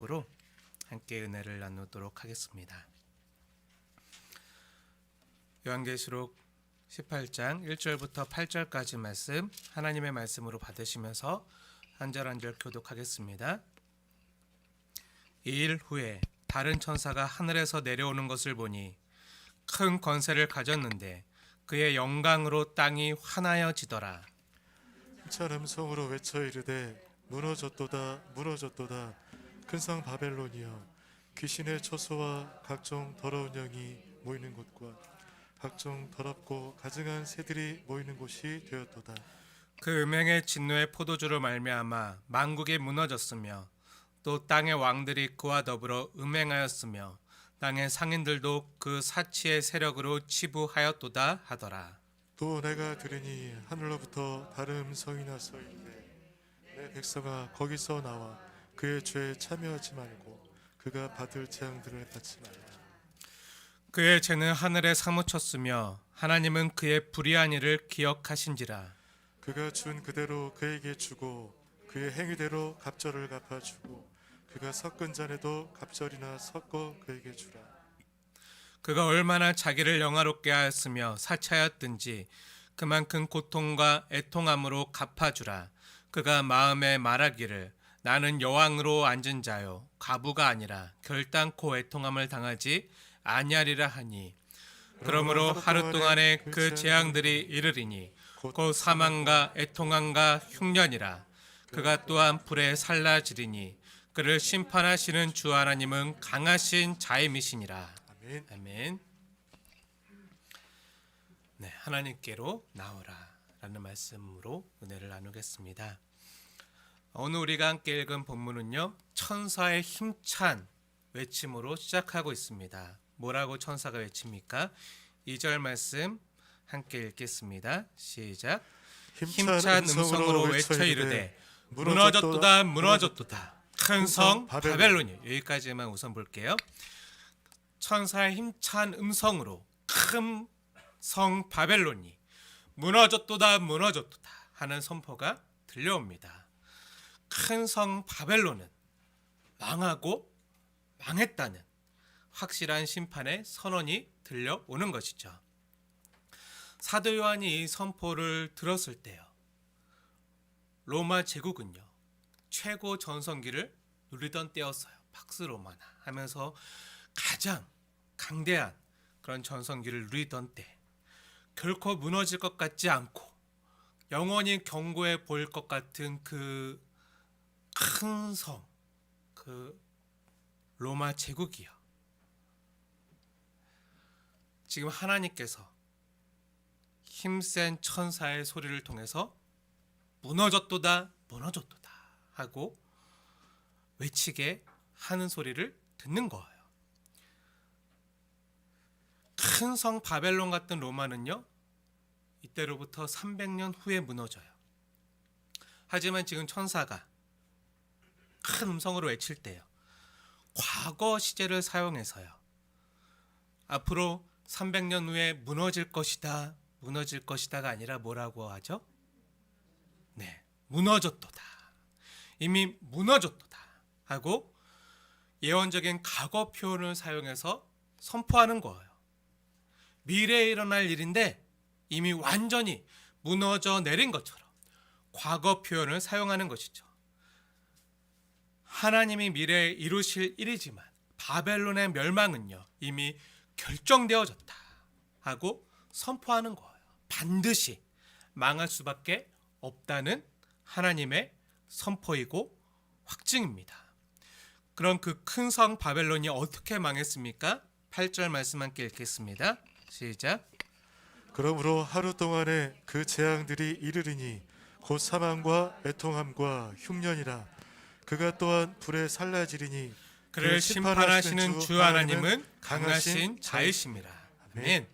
으로 함께 은혜를 나누도록 하겠습니다. 요한계시록 18장 1절부터 8절까지 말씀 하나님의 말씀으로 받으시면서 한 절 한 절 교독하겠습니다. 이 일 후에 다른 천사가 하늘에서 내려오는 것을 보니 큰 권세를 가졌는데 그의 영광으로 땅이 환하여지더라. 큰 음성으로 외쳐 이르되 무너졌도다 무너졌도다 큰 성 바벨론이여, 귀신의 처소와 각종 더러운 영이 모이는 곳과 각종 더럽고 가증한 새들이 모이는 곳이 되었도다. 그 음행의 진노의 포도주로 말미암아 만국이 무너졌으며 또 땅의 왕들이 그와 더불어 음행하였으며 땅의 상인들도 그 사치의 세력으로 치부하였도다 하더라. 또 내가 들으니 하늘로부터 다른 음성이 나서 이르되 내 백성아 거기서 나와 그의 죄에 참여하지 말고 그가 받을 재앙들을 받지 말라. 그의 죄는 하늘에 사무쳤으며 하나님은 그의 불의한 일을 기억하신지라. 그가 준 그대로 그에게 주고 그의 행위대로 갑절을 갚아주고 그가 섞은 잔에도 갑절이나 섞어 그에게 주라. 그가 얼마나 자기를 영화롭게 하였으며 사치하였든지 그만큼 고통과 애통함으로 갚아주라. 그가 마음에 말하기를 나는 여왕으로 앉은 자요 과부가 아니라 결단코 애통함을 당하지 아니하리라 하니, 그러므로 하루 동안에 그 재앙들이 이르리니 곧 사망과 애통함과 흉년이라. 그가 또한 불에 살라지리니 그를 심판하시는 주 하나님은 강하신 자임이시니라. 아멘. 아멘. 네, 하나님께로 나오라 라는 말씀으로 은혜를 나누겠습니다. 오늘 우리가 함께 읽은 본문은요, 천사의 힘찬 외침으로 시작하고 있습니다. 뭐라고 천사가 외칩니까? 2절 말씀 함께 읽겠습니다. 시작. 힘찬 음성으로 외쳐 이르되 무너졌도다 무너졌도다 큰 성 바벨론이. 여기까지만 우선 볼게요. 천사의 힘찬 음성으로 큰 성 바벨론이 무너졌도다 무너졌도다 하는 선포가 들려옵니다. 큰 성 바벨론은 망하고 망했다는 확실한 심판의 선언이 들려오는 것이죠. 사도 요한이 이 선포를 들었을 때요, 로마 제국은요 최고 전성기를 누리던 때였어요. 박스 로마나 하면서 가장 강대한 그런 전성기를 누리던 때, 결코 무너질 것 같지 않고 영원히 견고해 보일 것 같은 그 큰 성, 그 로마 제국이요, 지금 하나님께서 힘센 천사의 소리를 통해서 무너졌도다 무너졌도다 하고 외치게 하는 소리를 듣는 거예요. 큰 성 바벨론 같은 로마는요 이때로부터 300년 후에 무너져요. 하지만 지금 천사가 큰 음성으로 외칠 때요, 과거 시제를 사용해서요, 앞으로 300년 후에 무너질 것이다 무너질 것이다가 아니라 뭐라고 하죠? 네, 무너졌도다, 이미 무너졌도다 하고 예언적인 과거 표현을 사용해서 선포하는 거예요. 미래에 일어날 일인데 이미 완전히 무너져 내린 것처럼 과거 표현을 사용하는 것이죠. 하나님이 미래에 이루실 일이지만 바벨론의 멸망은요 이미 결정되어졌다 하고 선포하는 거예요. 반드시 망할 수밖에 없다는 하나님의 선포이고 확증입니다. 그럼 그 큰 성 바벨론이 어떻게 망했습니까? 8절 말씀 함께 읽겠습니다. 시작. 그러므로 하루 동안에 그 재앙들이 이르리니 곧 사망과 애통함과 흉년이라. 그가 또한 불에 살라지리니 그를 심판하시는 주 하나님은 강하신 자이심이라. 아멘.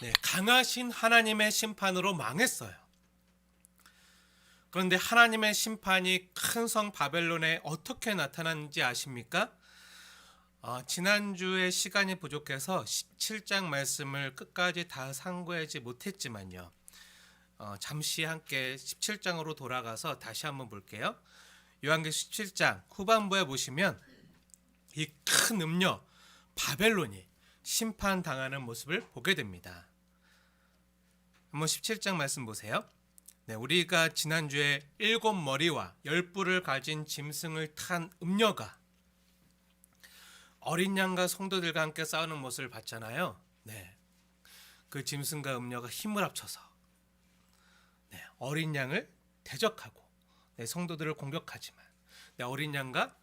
네, 강하신 하나님의 심판으로 망했어요. 그런데 하나님의 심판이 큰 성 바벨론에 어떻게 나타났는지 아십니까? 지난주에 시간이 부족해서 17장 말씀을 끝까지 다 상고하지 못했지만요, 잠시 함께 17장으로 돌아가서 다시 한번 볼게요. 요한계시록 17장 후반부에 보시면 이 큰 음녀 바벨론이 심판당하는 모습을 보게 됩니다. 한번 17장 말씀 보세요. 네, 우리가 지난주에 7머리와 10뿔을 가진 짐승을 탄 음녀가 어린 양과 성도들과 함께 싸우는 모습을 봤잖아요. 네, 그 짐승과 음녀가 힘을 합쳐서 어린 양을 대적하고 성도들을 공격하지만 어린 양과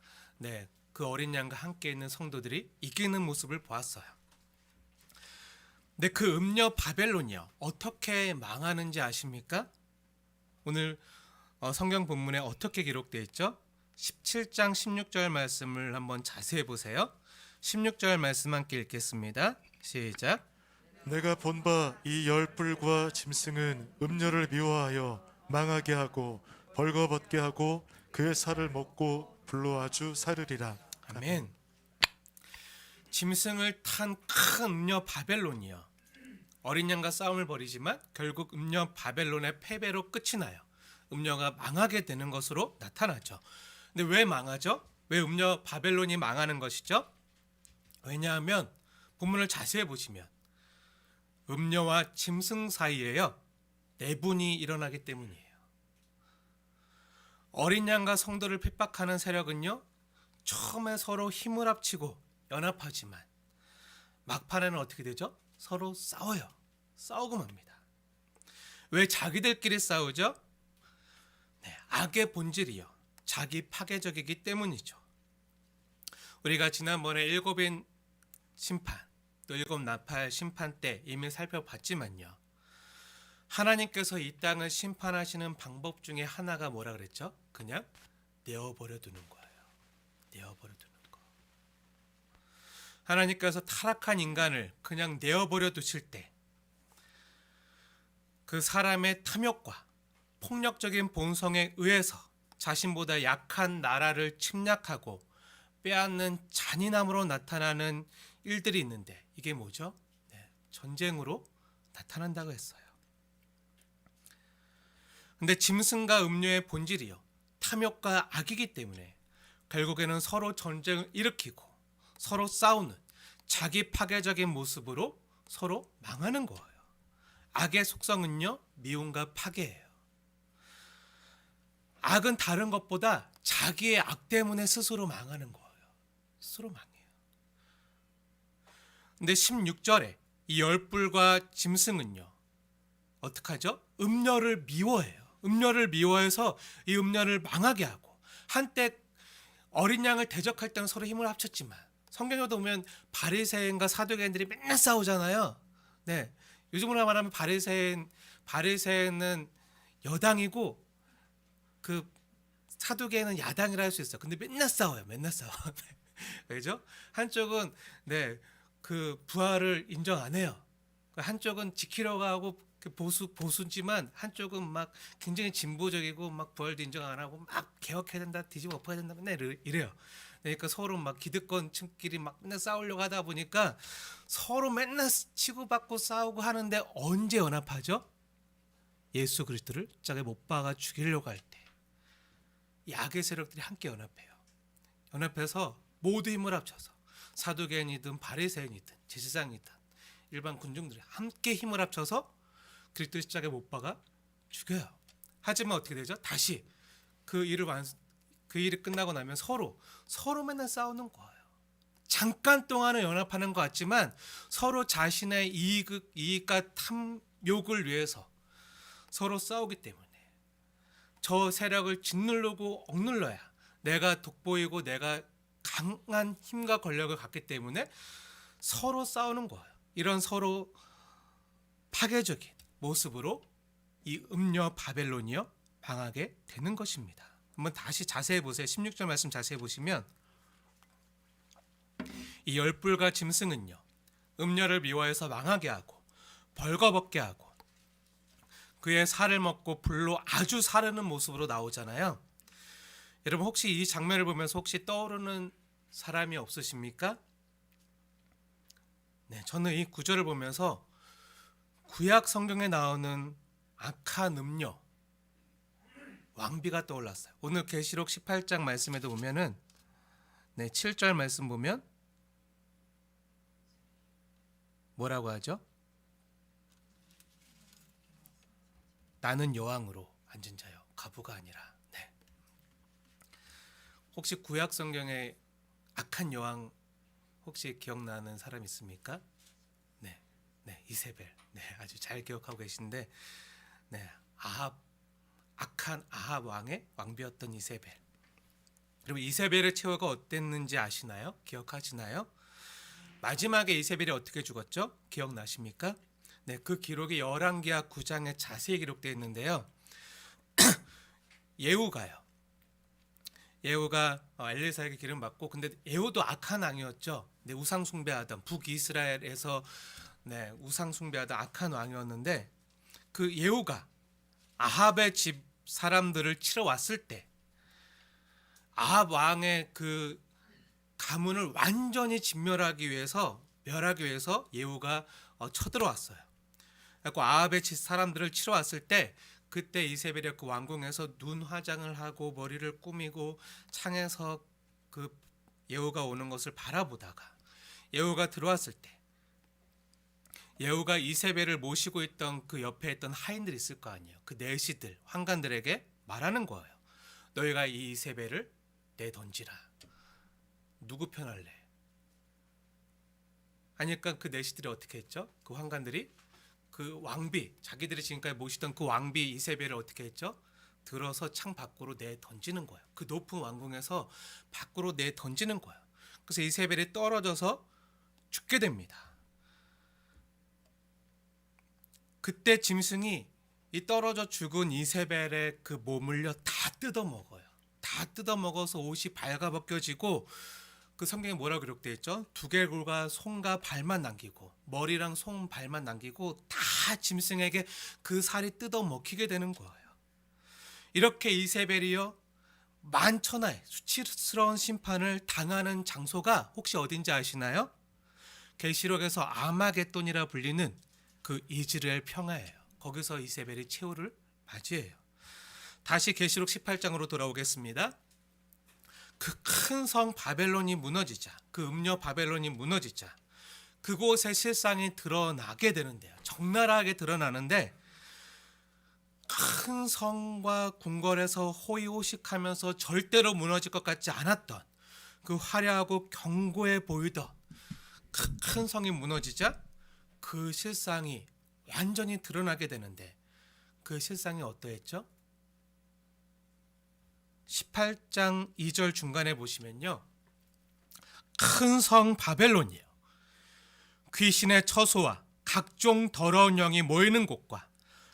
그 어린 양과 함께 있는 성도들이 이기는 모습을 보았어요. 근데 그 음녀 바벨론이요, 어떻게 망하는지 아십니까? 오늘 성경 본문에 어떻게 기록되어 있죠? 17장 16절 말씀을 한번 자세히 보세요. 16절 말씀 함께 읽겠습니다. 시작. 내가 본 바 이 열뿔과 짐승은 음녀를 미워하여 망하게 하고 벌거벗게 하고 그의 살을 먹고 불로 아주 사르리라. 아멘. 짐승을 탄 큰 음녀 바벨론이요, 어린 양과 싸움을 벌이지만 결국 음녀 바벨론의 패배로 끝이 나요. 음녀가 망하게 되는 것으로 나타나죠. 근데 왜 망하죠? 왜 음녀 바벨론이 망하는 것이죠? 왜냐하면 본문을 자세히 보시면 음녀와 짐승 사이에요, 내분이 일어나기 때문이에요. 어린 양과 성도를 핍박하는 세력은요, 처음에 서로 힘을 합치고 연합하지만 막판에는 어떻게 되죠? 서로 싸워요. 싸우고 맙니다. 왜 자기들끼리 싸우죠? 악의 본질이요, 자기 파괴적이기 때문이죠. 우리가 지난번에 일곱인 심판, 또 일곱 나팔 심판 때 이미 살펴봤지만요, 하나님께서 이 땅을 심판하시는 방법 중에 하나가 뭐라 그랬죠? 그냥 내어버려 두는 거예요. 내어버려 두는 거. 하나님께서 타락한 인간을 그냥 내어버려 두실 때 그 사람의 탐욕과 폭력적인 본성에 의해서 자신보다 약한 나라를 침략하고 빼앗는 잔인함으로 나타나는 일들이 있는데, 이게 뭐죠? 전쟁으로 나타난다고 했어요. 근데 짐승과 음녀의 본질이요, 탐욕과 악이기 때문에 결국에는 서로 전쟁을 일으키고 서로 싸우는 자기 파괴적인 모습으로 서로 망하는 거예요. 악의 속성은요, 미움과 파괴예요. 악은 다른 것보다 자기의 악 때문에 스스로 망하는 거예요. 스스로 망해요. 근데 16절에 이 열뿔과 짐승은요, 어떡하죠? 음녀를 미워해요. 음녀를 미워해서 이 음녀를 망하게 하고, 한때 어린 양을 대적할 때는 서로 힘을 합쳤지만 성경에도 보면 바리새인과 사두개인들이 맨날 싸우잖아요. 네, 요즘으로 말하면 바리새인은 여당이고 그 사두개인은 야당이라 할 수 있어요. 근데 맨날 싸워요. 맨날 싸워. 왜죠? 한쪽은 그 부활을 인정 안 해요. 한쪽은 지키려고 하고 보수지만 한쪽은 막 굉장히 진보적이고 막 부활도 인정 안 하고 막 개혁해야 된다, 뒤집어 엎어야 된다, 맨날 이래요. 그러니까 서로 막 기득권층끼리 막 맨날 싸우려고 하다 보니까 서로 맨날 치고받고 싸우고 하는데 언제 연합하죠? 예수 그리스도를 십자가에 못 박아 죽이려고 할 때 이 악의 세력들이 함께 연합해요. 연합해서 모두 힘을 합쳐서 사두개인이든 바리새인이든 제사장이든 일반 군중들이 함께 힘을 합쳐서 그리스도 십자가에 못 박아 죽여요. 하지만 어떻게 되죠? 다시 그 일이 끝나고 나면 서로 맨날 싸우는 거예요. 잠깐 동안은 연합하는 것 같지만 서로 자신의 이익과 탐욕을 위해서 서로 싸우기 때문에 저 세력을 짓누르고 억눌러야 내가 돋보이고 내가 강한 힘과 권력을 갖기 때문에 서로 싸우는 거예요. 이런 서로 파괴적인 모습으로 이 음녀 바벨론이요, 망하게 되는 것입니다. 한번 다시 자세히 보세요. 16절 말씀 자세히 보시면 이 열뿔과 짐승은요, 음녀를 미워해서 망하게 하고 벌거벗게 하고 그의 살을 먹고 불로 아주 사르는 모습으로 나오잖아요. 여러분 혹시 이 장면을 보면서 혹시 떠오르는 사람이 없으십니까? 네, 저는 이 구절을 보면서 구약 성경에 나오는 악한 음녀 왕비가 떠올랐어요. 오늘 계시록 18장 말씀에도 보면은 네, 7절 말씀 보면 뭐라고 하죠? 나는 여왕으로 앉은 자요, 과부가 아니라. 네. 혹시 구약 성경에 악한 여왕 혹시 기억나는 사람 있습니까? 네, 네, 이세벨. 네, 아주 잘 기억하고 계신데, 네, 악한 아합 왕의 왕비였던 이세벨. 그리고 이세벨의 최후가 어땠는지 아시나요? 기억하시나요? 마지막에 이세벨이 어떻게 죽었죠? 기억나십니까? 네, 그 기록이 열왕기하 9장에 자세히 기록되어 있는데요. 예후가 엘리사에게 기름 받고, 근데 예후도 악한 왕이었죠. 네, 우상 숭배하던 북이스라엘에서 네, 우상 숭배하던 악한 왕이었는데, 그 예후가 아합의 집 사람들을 치러 왔을 때 아합 왕의 그 가문을 완전히 멸하기 위해서 예후가 쳐들어왔어요. 그래서 아합의 집 사람들을 치러 왔을 때, 그때 이세벨이 그 왕궁에서 눈 화장을 하고 머리를 꾸미고 창에서 그 예후가 오는 것을 바라보다가 예후가 들어왔을 때, 예후가 이세벨을 모시고 있던 그 옆에 있던 하인들이 있을 거 아니에요. 그 내시들, 환관들에게 말하는 거예요. 너희가 이 이세벨을 내던지라. 누구 편할래? 하니까 그 내시들이 어떻게 했죠? 그 환관들이 그 왕비, 자기들이 지금까지 모시던 그 왕비 이세벨을 어떻게 했죠? 들어서 창 밖으로 내 던지는 거예요. 그 높은 왕궁에서 밖으로 내 던지는 거예요. 그래서 이세벨이 떨어져서 죽게 됩니다. 그때 짐승이 이 떨어져 죽은 이세벨의 그 몸을요 다 뜯어 먹어요. 다 뜯어 먹어서 옷이 발가벗겨지고, 그 성경에 뭐라고 기록되어 있죠? 두개골과 손과 발만 남기고, 머리랑 손 발만 남기고 다 짐승에게 그 살이 뜯어 먹히게 되는 거예요. 이렇게 이세벨이요 만천하에 수치스러운 심판을 당하는 장소가 혹시 어딘지 아시나요? 계시록에서 아마겟돈이라 불리는 그 이스라엘 평화예요. 거기서 이세벨이 최후를 맞이해요. 다시 계시록 18장으로 돌아오겠습니다. 그 큰 성 바벨론이 무너지자, 그 음녀 바벨론이 무너지자 그곳의 실상이 드러나게 되는데요. 적나라하게 드러나는데, 큰 성과 궁궐에서 호의호식하면서 절대로 무너질 것 같지 않았던 그 화려하고 견고해 보이던 그 큰 성이 무너지자 그 실상이 완전히 드러나게 되는데, 그 실상이 어떠했죠? 18장 2절 중간에 보시면요, 큰 성 바벨론이에요. 귀신의 처소와 각종 더러운 영이 모이는 곳과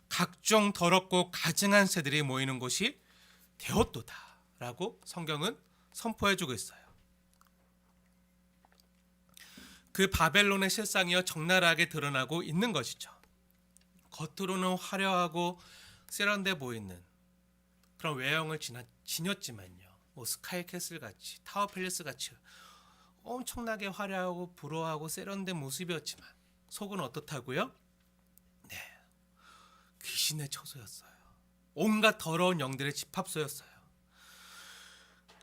각종 더럽고 가증한 새들이 모이는 곳이 되었도다 라고 성경은 선포해주고 있어요. 그 바벨론의 실상이요 적나라하게 드러나고 있는 것이죠. 겉으로는 화려하고 세련돼 보이는 그런 외형을 지녔지만요, 뭐 스카이캐슬 같이, 타워 팰리스 같이 엄청나게 화려하고 부러워하고 세련된 모습이었지만 속은 어떻다고요? 네, 귀신의 처소였어요. 온갖 더러운 영들의 집합소였어요.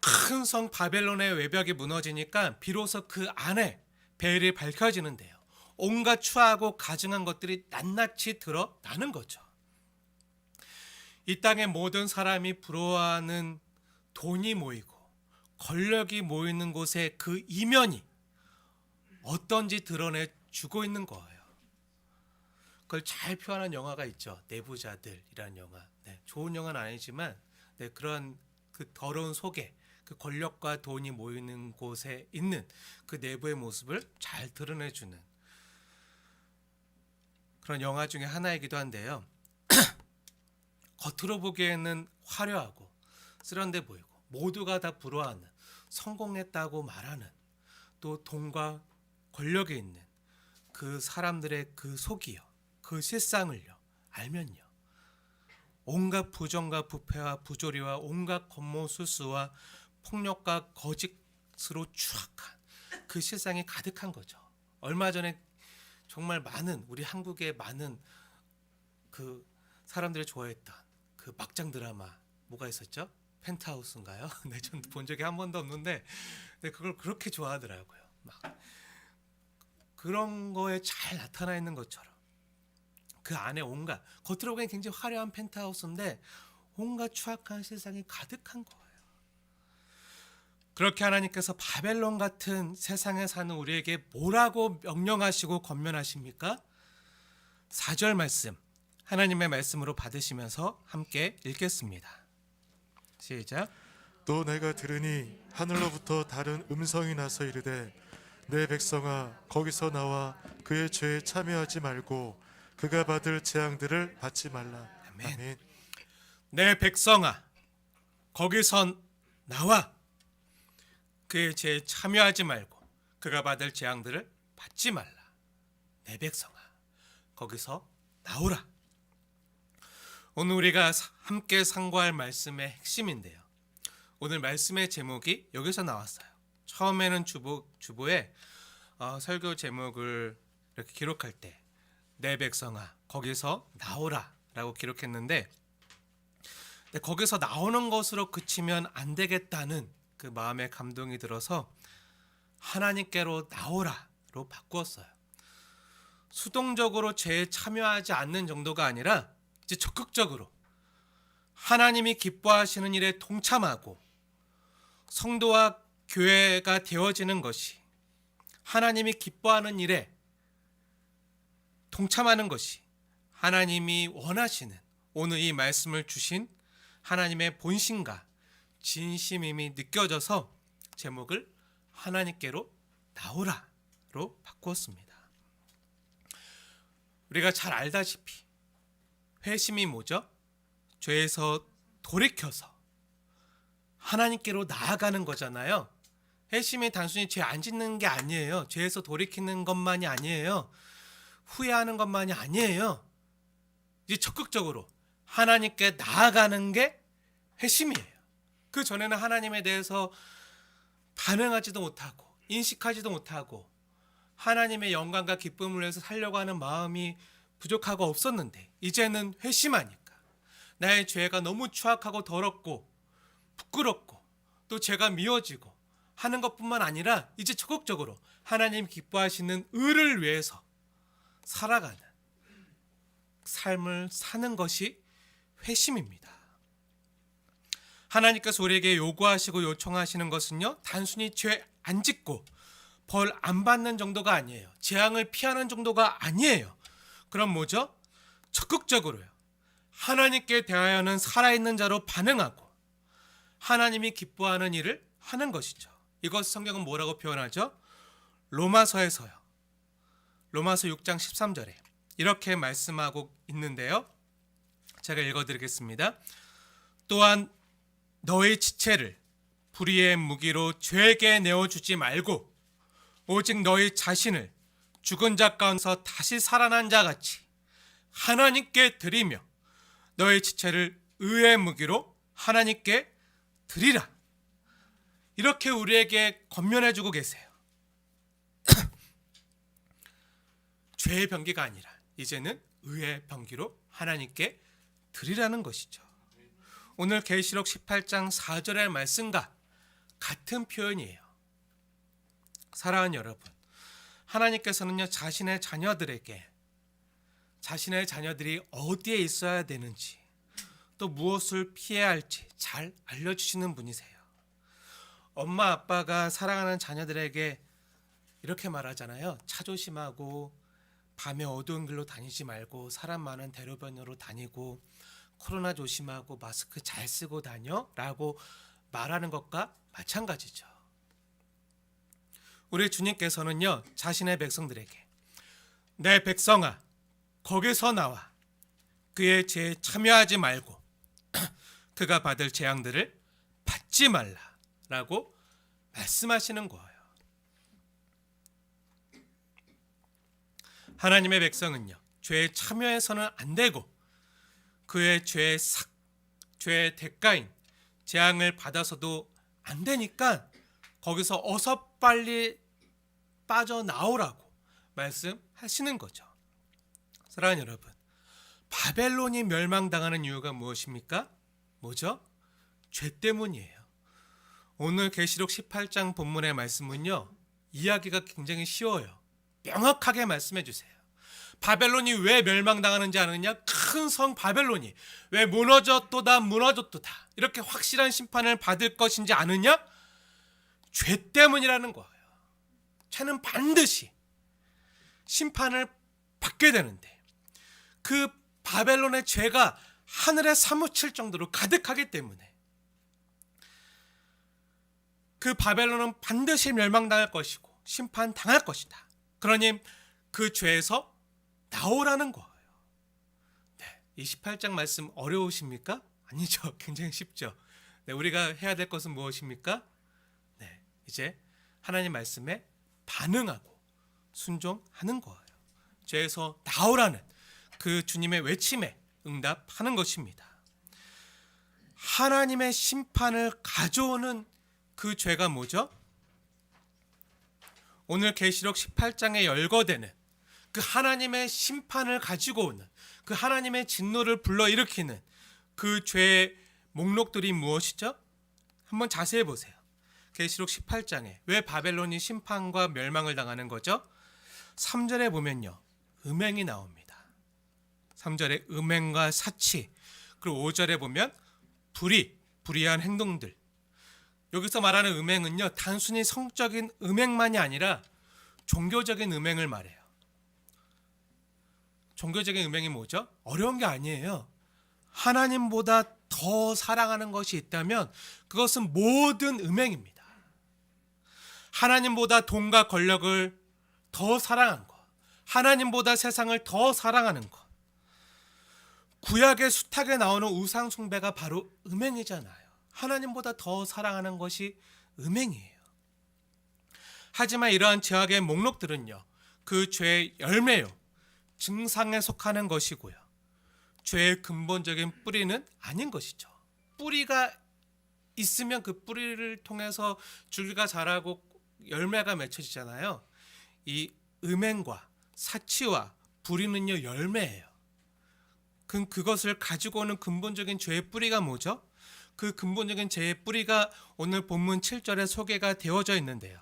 큰 성 바벨론의 외벽이 무너지니까 비로소 그 안에 베일이 밝혀지는데요, 온갖 추하고 가증한 것들이 낱낱이 드러나는 거죠. 이 땅의 모든 사람이 부러워하는 돈이 모이고 권력이 모이는 곳의 그 이면이 어떤지 드러내주고 있는 거예요. 그걸 잘 표현한 영화가 있죠. 내부자들이라는 영화. 네, 좋은 영화는 아니지만 네, 그런 그 더러운 속에 그 권력과 돈이 모이는 곳에 있는 그 내부의 모습을 잘 드러내주는 그런 영화 중에 하나이기도 한데요. 겉으로 보기에는 화려하고 세련돼 보이고 모두가 다 부러워하는, 성공했다고 말하는, 또 돈과 권력이 있는 그 사람들의 그 속이요, 그 실상을요 알면요, 온갖 부정과 부패와 부조리와 온갖 권모술수와 폭력과 거짓으로 추악한 그 실상이 가득한 거죠. 얼마 전에 정말 많은, 우리 한국의 많은 그 사람들이 좋아했던 그 막장 드라마 뭐가 있었죠? 펜트하우스인가요? 네, 전 본 적이 한 번도 없는데 근데 그걸 그렇게 좋아하더라고요. 막 그런 거에 잘 나타나 있는 것처럼 그 안에 온갖, 겉으로 보기엔 굉장히 화려한 펜트하우스인데 온갖 추악한 세상이 가득한 거예요. 그렇게 하나님께서 바벨론 같은 세상에 사는 우리에게 뭐라고 명령하시고 권면하십니까? 4절 말씀, 하나님의 말씀으로 받으시면서 함께 읽겠습니다. 시작. 또 내가 들으니 하늘로부터 다른 음성이 나서 이르되 내 백성아 거기서 나와 그의 죄에 참여하지 말고 그가 받을 재앙들을 받지 말라. 아멘. 아멘. 내 백성아 거기서 나와 그의 죄에 참여하지 말고 그가 받을 재앙들을 받지 말라. 내 백성아 거기서 나오라. 오늘 우리가 함께 상고할 말씀의 핵심인데요. 오늘 말씀의 제목이 여기서 나왔어요. 처음에는 주보에 설교 제목을 이렇게 기록할 때 내 백성아 거기서 나오라 라고 기록했는데, 거기서 나오는 것으로 그치면 안 되겠다는 그 마음의 감동이 들어서 하나님께로 나오라로 바꾸었어요. 수동적으로 죄에 참여하지 않는 정도가 아니라 이제 적극적으로 하나님이 기뻐하시는 일에 동참하고 성도와 교회가 되어지는 것이, 하나님이 기뻐하는 일에 동참하는 것이 하나님이 원하시는 오늘 이 말씀을 주신 하나님의 본심과 진심임이 느껴져서 제목을 하나님께로 나오라로 바꾸었습니다. 우리가 잘 알다시피 회심이 뭐죠? 죄에서 돌이켜서 하나님께로 나아가는 거잖아요. 회심이 단순히 죄 안 짓는 게 아니에요. 죄에서 돌이키는 것만이 아니에요. 후회하는 것만이 아니에요. 이제 적극적으로 하나님께 나아가는 게 회심이에요. 그 전에는 하나님에 대해서 반응하지도 못하고 인식하지도 못하고 하나님의 영광과 기쁨을 위해서 살려고 하는 마음이 부족하고 없었는데, 이제는 회심하니까 나의 죄가 너무 추악하고 더럽고 부끄럽고 또 죄가 미워지고 하는 것뿐만 아니라 이제 적극적으로 하나님 기뻐하시는 의를 위해서 살아가는 삶을 사는 것이 회심입니다. 하나님께서 우리에게 요구하시고 요청하시는 것은요, 단순히 죄 안 짓고 벌 안 받는 정도가 아니에요. 재앙을 피하는 정도가 아니에요. 그럼 뭐죠? 적극적으로요, 하나님께 대하여는 살아있는 자로 반응하고 하나님이 기뻐하는 일을 하는 것이죠. 이것 성경은 뭐라고 표현하죠? 로마서에서요, 로마서 6장 13절에 이렇게 말씀하고 있는데요, 제가 읽어드리겠습니다. 또한 너의 지체를 불의의 무기로 죄에게 내어주지 말고 오직 너희 자신을 죽은 자 가운데서 다시 살아난 자 같이 하나님께 드리며 너의 지체를 의의 무기로 하나님께 드리라. 이렇게 우리에게 권면해주고 계세요. 죄의 병기가 아니라 이제는 의의 병기로 하나님께 드리라는 것이죠. 오늘 계시록 18장 4절의 말씀과 같은 표현이에요. 사랑하는 여러분, 하나님께서는요, 자신의 자녀들에게 자신의 자녀들이 어디에 있어야 되는지 또 무엇을 피해야 할지 잘 알려주시는 분이세요. 엄마 아빠가 사랑하는 자녀들에게 이렇게 말하잖아요. 차 조심하고 밤에 어두운 길로 다니지 말고 사람 많은 대로변으로 다니고 코로나 조심하고 마스크 잘 쓰고 다녀 라고 말하는 것과 마찬가지죠. 우리 주님께서는요, 자신의 백성들에게 내 백성아 거기서 나와 그의 죄에 참여하지 말고 그가 받을 재앙들을 받지 말라라고 말씀하시는 거예요. 하나님의 백성은요, 죄에 참여해서는 안 되고 그의 죄의 대가인 재앙을 받아서도 안 되니까 거기서 어서 빨리 빠져나오라고 말씀하시는 거죠. 사랑하는 여러분, 바벨론이 멸망당하는 이유가 무엇입니까? 뭐죠? 죄 때문이에요. 오늘 계시록 18장 본문의 말씀은요, 이야기가 굉장히 쉬워요. 명확하게 말씀해 주세요. 바벨론이 왜 멸망당하는지 아느냐? 큰 성 바벨론이 왜 무너졌도다 이렇게 확실한 심판을 받을 것인지 아느냐? 죄 때문이라는 거예요. 죄는 반드시 심판을 받게 되는데 그 바벨론의 죄가 하늘에 사무칠 정도로 가득하기 때문에 그 바벨론은 반드시 멸망당할 것이고 심판당할 것이다. 그러니 그 죄에서 나오라는 거예요. 네, 이 18장 말씀 어려우십니까? 아니죠. 굉장히 쉽죠. 네, 우리가 해야 될 것은 무엇입니까? 네, 이제 하나님 말씀에 반응하고 순종하는 거예요. 죄에서 나오라는 그 주님의 외침에 응답하는 것입니다. 하나님의 심판을 가져오는 그 죄가 뭐죠? 오늘 계시록 18장에 열거되는 그 하나님의 심판을 가지고 오는 그 하나님의 진노를 불러일으키는 그 죄의 목록들이 무엇이죠? 한번 자세히 보세요. 계시록 18장에 왜 바벨론이 심판과 멸망을 당하는 거죠? 3절에 보면요, 음행이 나옵니다. 3절에 음행과 사치, 그리고 5절에 보면 불의한 행동들. 여기서 말하는 음행은요, 단순히 성적인 음행만이 아니라 종교적인 음행을 말해요. 종교적인 음행이 뭐죠? 어려운 게 아니에요. 하나님보다 더 사랑하는 것이 있다면 그것은 모든 음행입니다. 하나님보다 돈과 권력을 더 사랑한 것, 하나님보다 세상을 더 사랑하는 것. 구약의 수탁에 나오는 우상 숭배가 바로 음행이잖아요. 하나님보다 더 사랑하는 것이 음행이에요. 하지만 이러한 죄악의 목록들은요, 그 죄의 열매요, 증상에 속하는 것이고요, 죄의 근본적인 뿌리는 아닌 것이죠. 뿌리가 있으면 그 뿌리를 통해서 줄기가 자라고 열매가 맺혀지잖아요. 이 음행과 사치와 불의는요, 열매예요. 그것을 가지고 오는 근본적인 죄의 뿌리가 뭐죠? 그 근본적인 죄의 뿌리가 오늘 본문 7절에 소개가 되어져 있는데요.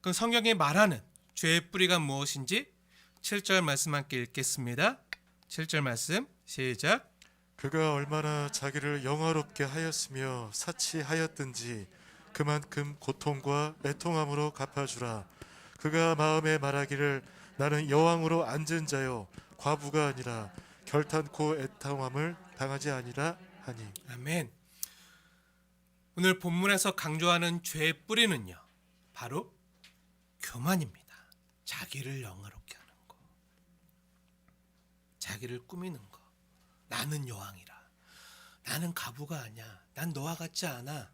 그 성경이 말하는 죄의 뿌리가 무엇인지 7절 말씀 함께 읽겠습니다. 7절 말씀 시작. 그가 얼마나 자기를 영화롭게 하였으며 사치하였든지 그만큼 고통과 애통함으로 갚아주라. 그가 마음에 말하기를 나는 여왕으로 앉은 자요 과부가 아니라 결탄코 애통함을 당하지 아니라 하니. 아멘. 오늘 본문에서 강조하는 죄의 뿌리는요, 바로 교만입니다. 자기를 영화롭게 하는 거, 자기를 꾸미는 거. 나는 여왕이라, 나는 과부가 아니야, 난 너와 같지 않아,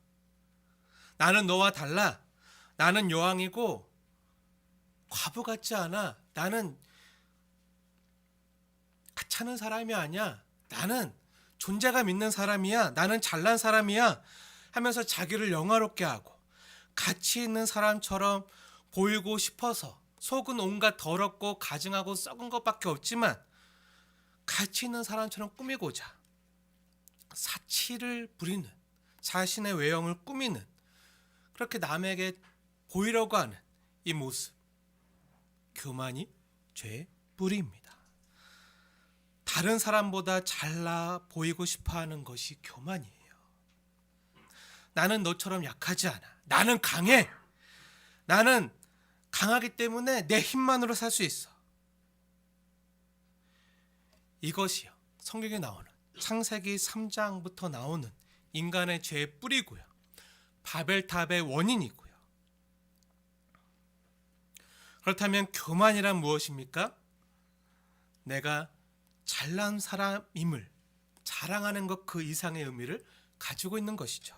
나는 너와 달라, 나는 여왕이고 과부 같지 않아, 나는 하찮은 사람이 아니야, 나는 존재감 있는 사람이야, 나는 잘난 사람이야 하면서 자기를 영화롭게 하고 가치 있는 사람처럼 보이고 싶어서 속은 온갖 더럽고 가증하고 썩은 것밖에 없지만 가치 있는 사람처럼 꾸미고자 사치를 부리는, 자신의 외형을 꾸미는, 그렇게 남에게 보이려고 하는 이 모습, 교만이 죄의 뿌리입니다. 다른 사람보다 잘나 보이고 싶어하는 것이 교만이에요. 나는 너처럼 약하지 않아, 나는 강해, 나는 강하기 때문에 내 힘만으로 살 수 있어. 이것이요, 성경에 나오는 창세기 3장부터 나오는 인간의 죄의 뿌리고요, 바벨탑의 원인이고요. 그렇다면 교만이란 무엇입니까? 내가 잘난 사람임을 자랑하는 것 그 이상의 의미를 가지고 있는 것이죠.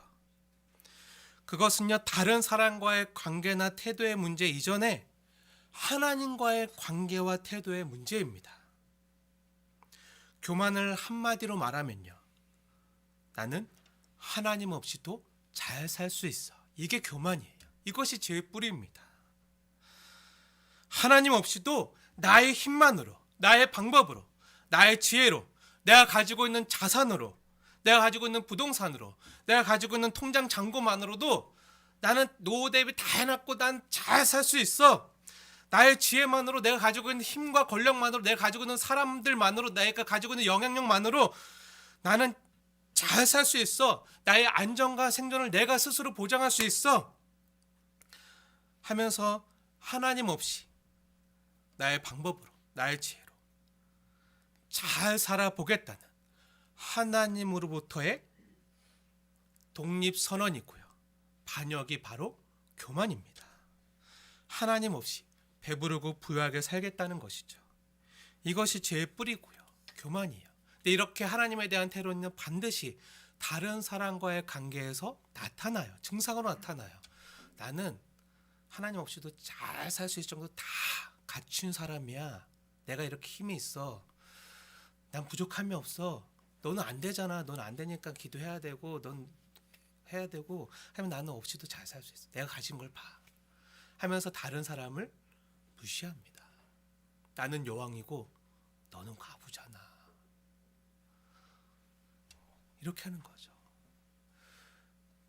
그것은요, 다른 사람과의 관계나 태도의 문제 이전에 하나님과의 관계와 태도의 문제입니다. 교만을 한마디로 말하면요, 나는 하나님 없이도 잘 살 수 있어. 이게 교만이에요. 이것이 죄의 뿌리입니다. 하나님 없이도 나의 힘만으로, 나의 방법으로, 나의 지혜로, 내가 가지고 있는 자산으로 내가 가지고 있는 부동산으로, 내가 가지고 있는 통장 잔고만으로도 나는 노후 대비 다 해놨고 난 잘 살 수 있어. 나의 지혜만으로, 내가 가지고 있는 힘과 권력만으로, 내가 가지고 있는 사람들만으로, 내가 가지고 있는 영향력만으로 나는 잘 살 수 있어. 나의 안전과 생존을 내가 스스로 보장할 수 있어 하면서 하나님 없이 나의 방법으로, 나의 지혜로 잘 살아보겠다는 하나님으로부터의 독립선언이고요. 반역이 바로 교만입니다. 하나님 없이 배부르고 부유하게 살겠다는 것이죠. 이것이 죄의 뿌리고요. 교만이에요. 근데 이렇게 하나님에 대한 태도는 반드시 다른 사람과의 관계에서 나타나요. 증상으로 나타나요. 나는 하나님 없이도 잘 살 수 있을 정도 다 갖춘 사람이야. 내가 이렇게 힘이 있어. 난 부족함이 없어. 너는 안 되잖아. 넌 안 되니까 기도해야 되고 넌 해야 되고 하면 나는 없이도 잘 살 수 있어. 내가 가진 걸 봐. 하면서 다른 사람을 무시합니다. 나는 여왕이고 너는 과부잖아. 이렇게 하는 거죠.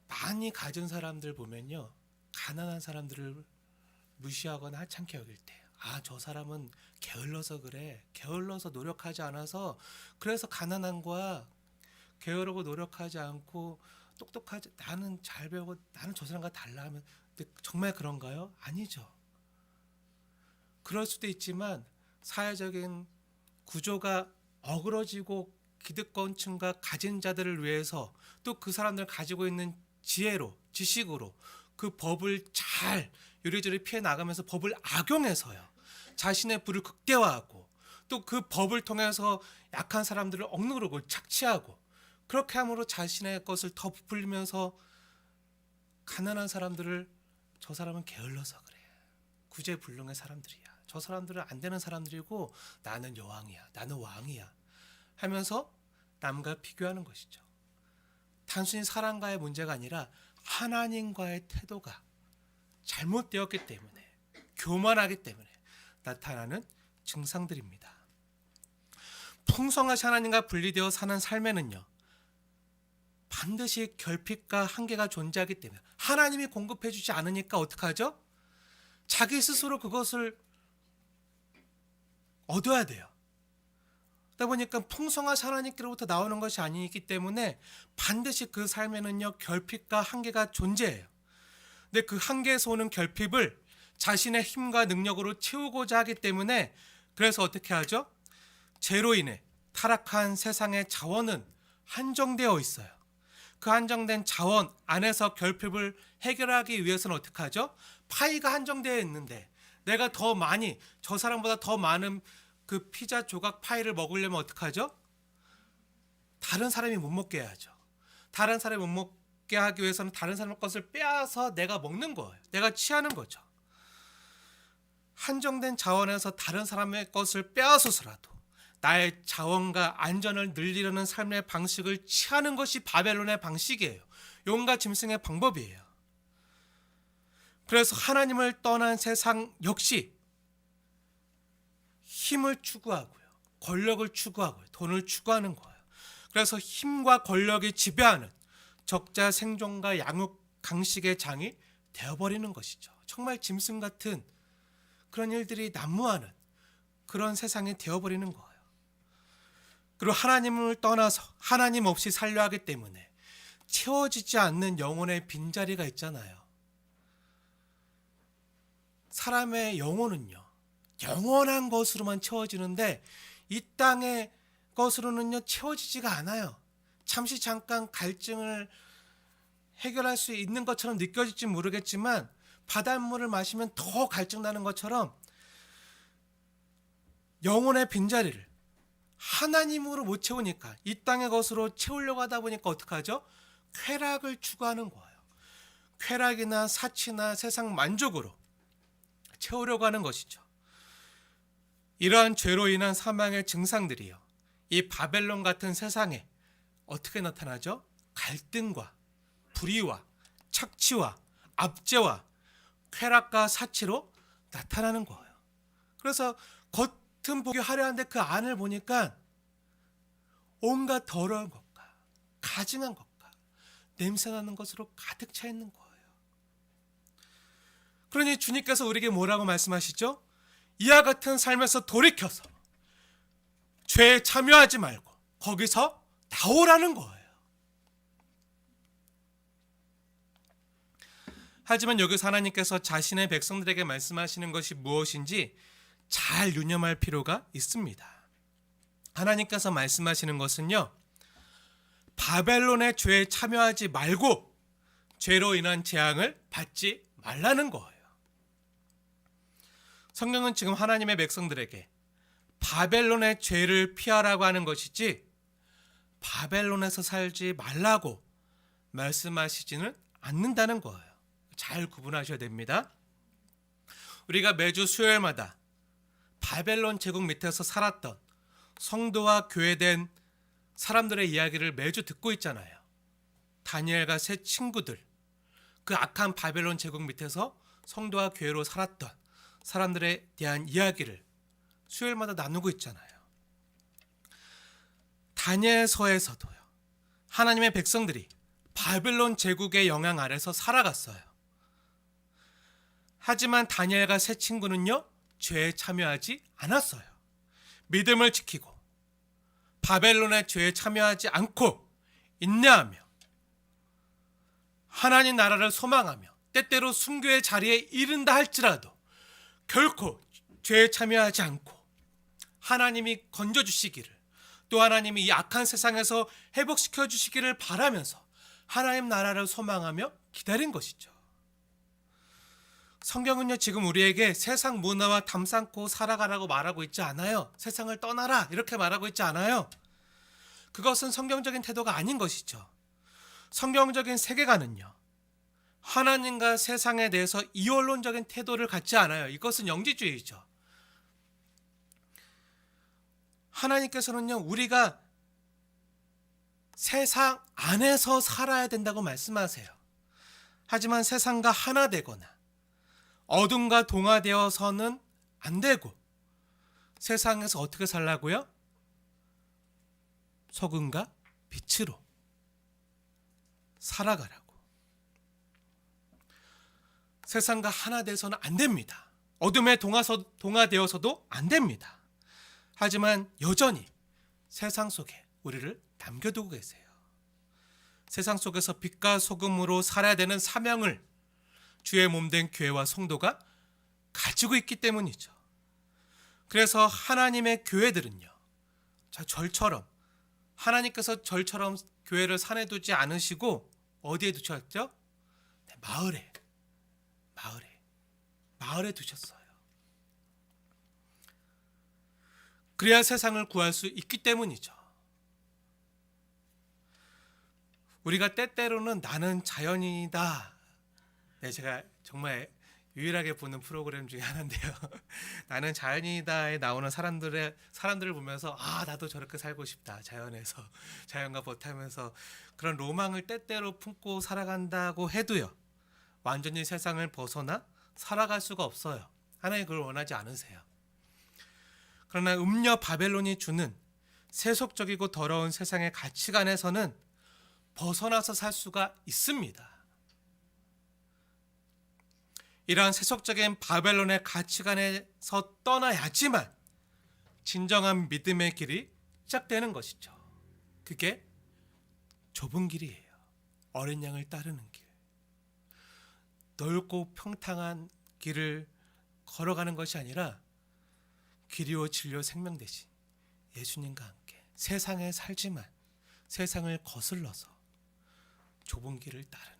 많이 가진 사람들 보면요, 가난한 사람들을 무시하거나 하찮게 여길 때, 아, 저 사람은 게을러서 그래. 게을러서 노력하지 않아서 그래서 가난한 거야. 게으르고 노력하지 않고 똑똑하지, 나는 잘 배우고 나는 저 사람과 달라 하면, 근데 정말 그런가요? 아니죠. 그럴 수도 있지만 사회적인 구조가 어그러지고 기득권층과 가진 자들을 위해서 또 그 사람들 가지고 있는 지혜로, 지식으로 그 법을 잘 요리조리 피해 나가면서 법을 악용해서요, 자신의 부를 극대화하고 또 그 법을 통해서 약한 사람들을 억누르고 착취하고, 그렇게 함으로 자신의 것을 더 부풀리면서 가난한 사람들을, 저 사람은 게을러서 그래, 구제불능의 사람들이야, 저 사람들은 안 되는 사람들이고 나는 여왕이야, 나는 왕이야 하면서 남과 비교하는 것이죠. 단순히 사람과의 문제가 아니라 하나님과의 태도가 잘못되었기 때문에, 교만하기 때문에 나타나는 증상들입니다. 풍성하신 하나님과 분리되어 사는 삶에는요, 반드시 결핍과 한계가 존재하기 때문에, 하나님이 공급해 주지 않으니까 어떡하죠? 자기 스스로 그것을 얻어야 돼요. 그러다 보니까 풍성하신 하나님께로부터 나오는 것이 아니기 때문에 반드시 그 삶에는요, 결핍과 한계가 존재해요. 근데 그 한계에서 오는 결핍을 자신의 힘과 능력으로 채우고자 하기 때문에, 그래서 어떻게 하죠? 죄로 인해 타락한 세상의 자원은 한정되어 있어요. 그 한정된 자원 안에서 결핍을 해결하기 위해서는 어떻게 하죠? 파이가 한정되어 있는데 내가 더 많이, 저 사람보다 더 많은 그 피자 조각 파이를 먹으려면 어떻게 하죠? 다른 사람이 못 먹게 해야죠. 다른 사람이 못 먹게 하기 위해서는 다른 사람의 것을 빼앗아 내가 먹는 거예요. 내가 취하는 거죠. 한정된 자원에서 다른 사람의 것을 빼앗아서라도 나의 자원과 안전을 늘리려는 삶의 방식을 취하는 것이 바벨론의 방식이에요. 용과 짐승의 방법이에요. 그래서 하나님을 떠난 세상 역시 힘을 추구하고요, 권력을 추구하고요, 돈을 추구하는 거예요. 그래서 힘과 권력이 지배하는 적자 생존과 양육 강식의 장이 되어버리는 것이죠. 정말 짐승 같은 그런 일들이 난무하는 그런 세상이 되어버리는 거예요. 그리고 하나님을 떠나서 하나님 없이 살려 하기 때문에 채워지지 않는 영혼의 빈자리가 있잖아요. 사람의 영혼은요, 영원한 것으로만 채워지는데 이 땅의 것으로는요 채워지지가 않아요. 잠시 잠깐 갈증을 해결할 수 있는 것처럼 느껴질지 모르겠지만 바닷물을 마시면 더 갈증나는 것처럼 영혼의 빈자리를 하나님으로 못 채우니까, 이 땅의 것으로 채우려고 하다 보니까 어떻게 하죠? 쾌락을 추구하는 거예요. 쾌락이나 사치나 세상 만족으로 채우려고 하는 것이죠. 이러한 죄로 인한 사망의 증상들이요, 이 바벨론 같은 세상에 어떻게 나타나죠? 갈등과 불의와 착취와 압제와 쾌락과 사치로 나타나는 거예요. 그래서 겉은 보기 화려한데 그 안을 보니까 온갖 더러운 것과 가증한 것과 냄새나는 것으로 가득 차 있는 거예요. 그러니 주님께서 우리에게 뭐라고 말씀하시죠? 이와 같은 삶에서 돌이켜서 죄에 참여하지 말고 거기서 나오라는 거예요. 하지만 여기서 하나님께서 자신의 백성들에게 말씀하시는 것이 무엇인지 잘 유념할 필요가 있습니다. 하나님께서 말씀하시는 것은요, 바벨론의 죄에 참여하지 말고 죄로 인한 재앙을 받지 말라는 거예요. 성경은 지금 하나님의 백성들에게 바벨론의 죄를 피하라고 하는 것이지 바벨론에서 살지 말라고 말씀하시지는 않는다는 거예요. 잘 구분하셔야 됩니다. 우리가 매주 수요일마다 바벨론 제국 밑에서 살았던 성도와 교회된 사람들의 이야기를 매주 듣고 있잖아요. 다니엘과 세 친구들, 그 악한 바벨론 제국 밑에서 성도와 교회로 살았던 사람들에 대한 이야기를 수요일마다 나누고 있잖아요. 다니엘서에서도요, 하나님의 백성들이 바벨론 제국의 영향 아래서 살아갔어요. 하지만 다니엘과 세 친구는요, 죄에 참여하지 않았어요. 믿음을 지키고 바벨론의 죄에 참여하지 않고 인내하며 하나님 나라를 소망하며 때때로 순교의 자리에 이른다 할지라도 결코 죄에 참여하지 않고 하나님이 건져주시기를, 또 하나님이 이 악한 세상에서 회복시켜 주시기를 바라면서 하나님 나라를 소망하며 기다린 것이죠. 성경은요, 지금 우리에게 세상 문화와 담삼고 살아가라고 말하고 있지 않아요. 세상을 떠나라 이렇게 말하고 있지 않아요. 그것은 성경적인 태도가 아닌 것이죠. 성경적인 세계관은요, 하나님과 세상에 대해서 이원론적인 태도를 갖지 않아요. 이것은 영지주의죠. 하나님께서는요, 우리가 세상 안에서 살아야 된다고 말씀하세요. 하지만 세상과 하나 되거나 어둠과 동화되어서는 안 되고 세상에서 어떻게 살라고요? 소금과 빛으로 살아가라고. 세상과 하나 되어서는 안 됩니다. 어둠에 동화되어서도 안 됩니다. 하지만 여전히 세상 속에 우리를 남겨두고 계세요. 세상 속에서 빛과 소금으로 살아야 되는 사명을 주의 몸된 교회와 성도가 가지고 있기 때문이죠. 그래서 하나님의 교회들은요, 절처럼 하나님께서 절처럼 교회를 산에 두지 않으시고 어디에 두셨죠? 마을에 두셨어요. 그래야 세상을 구할 수 있기 때문이죠. 우리가 때때로는 나는 자연이다. 네, 제가 정말 유일하게 보는 프로그램 중에 하나인데요. 나는 자연이다에 나오는 사람들을 보면서 나도 저렇게 살고 싶다. 자연에서 자연과 버타면서 그런 로망을 때때로 품고 살아간다고 해도요, 완전히 세상을 벗어나 살아갈 수가 없어요. 하나님 그걸 원하지 않으세요. 그러나 음녀 바벨론이 주는 세속적이고 더러운 세상의 가치관에서는 벗어나서 살 수가 있습니다. 이러한 세속적인 바벨론의 가치관에서 떠나야지만 진정한 믿음의 길이 시작되는 것이죠. 그게 좁은 길이에요. 어린 양을 따르는 길. 넓고 평탄한 길을 걸어가는 것이 아니라 길이요 진리요 생명 되신 예수님과 함께 세상에 살지만 세상을 거슬러서 좁은 길을 따르는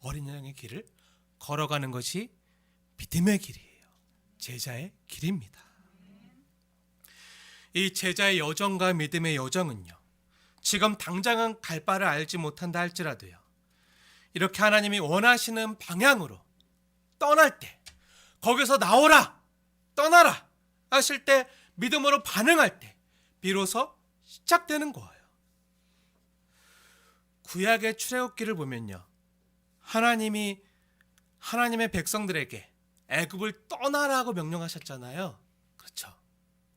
어린 양의 길을 걸어가는 것이 믿음의 길이에요. 제자의 길입니다. 이 제자의 여정과 믿음의 여정은요, 지금 당장은 갈 바를 알지 못한다 할지라도요, 이렇게 하나님이 원하시는 방향으로 떠날 때, 거기서 나오라, 떠나라 하실 때 믿음으로 반응할 때 비로소 시작되는 거예요. 구약의 출애굽기를 보면요, 하나님의 백성들에게 애굽을 떠나라고 명령하셨잖아요. 그렇죠.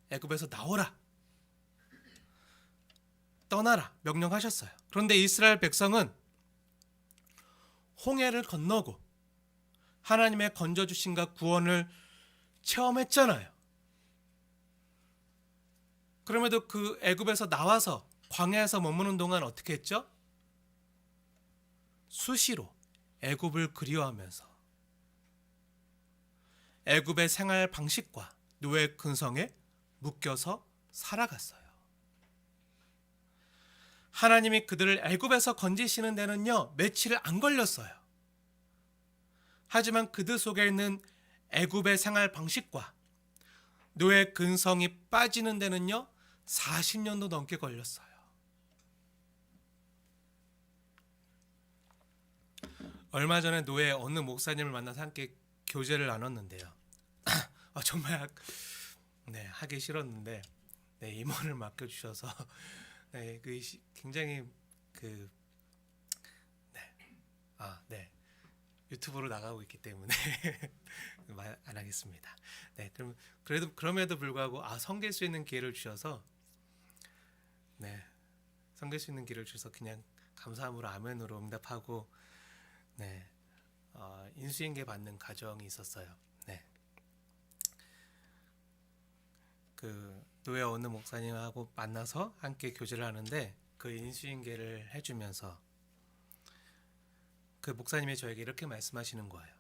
애굽에서 나오라. 떠나라 명령하셨어요. 그런데 이스라엘 백성은 홍해를 건너고 하나님의 건져주심과 구원을 체험했잖아요. 그럼에도 그 애굽에서 나와서 광야에서 머무는 동안 어떻게 했죠? 수시로 애굽을 그리워하면서 애굽의 생활 방식과 노예 근성에 묶여서 살아갔어요. 하나님이 그들을 애굽에서 건지시는 데는요, 며칠 안 걸렸어요. 하지만 그들 속에 있는 애굽의 생활 방식과 노예 근성이 빠지는 데는요, 40년도 넘게 걸렸어요. 얼마 전에 노예 어느 목사님을 만나서 함께 교제를 나눴는데요. 정말 하기 싫었는데 임원을 맡겨주셔서 굉장히 유튜브로 나가고 있기 때문에 말 안 하겠습니다. 그럼에도 불구하고 섬길 수 있는 기회를 주셔서 섬길 수 있는 기회를 주셔서 그냥 감사함으로 아멘으로 응답하고 인수인계 받는 과정이 있었어요. 그 노예 어느 목사님하고 만나서 함께 교제를 하는데 그 인수인계를 해주면서 그 목사님이 저에게 이렇게 말씀하시는 거예요.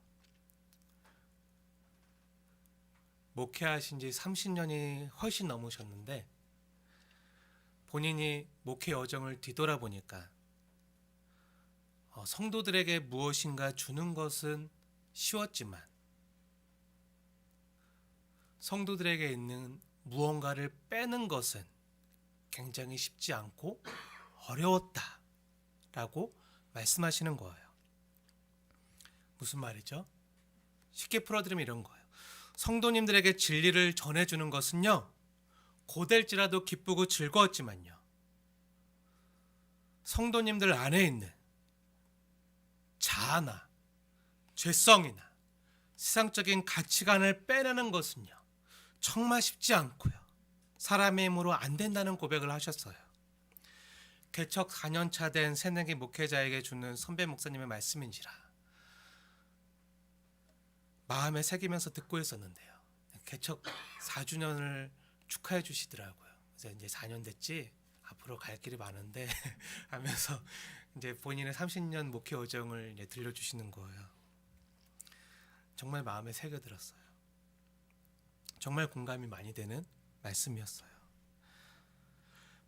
목회하신 지 30년이 훨씬 넘으셨는데 본인이 목회 여정을 뒤돌아보니까 성도들에게 무엇인가 주는 것은 쉬웠지만 성도들에게 있는 무언가를 빼는 것은 굉장히 쉽지 않고 어려웠다라고 말씀하시는 거예요. 무슨 말이죠? 쉽게 풀어드리면 이런 거예요. 성도님들에게 진리를 전해주는 것은요, 고될지라도 기쁘고 즐거웠지만요, 성도님들 안에 있는 자아나 죄성이나 세상적인 가치관을 빼내는 것은요, 정말 쉽지 않고요, 사람의 힘으로 안 된다는 고백을 하셨어요. 개척 4년차 된 새내기 목회자에게 주는 선배 목사님의 말씀인지라 마음에 새기면서 듣고 있었는데요. 개척 4주년을 축하해 주시더라고요. 그래서 이제 4년 됐지, 앞으로 갈 길이 많은데 하면서 이제 본인의 30년 목회 여정을 이제 들려주시는 거예요. 정말 마음에 새겨들었어요. 정말 공감이 많이 되는 말씀이었어요.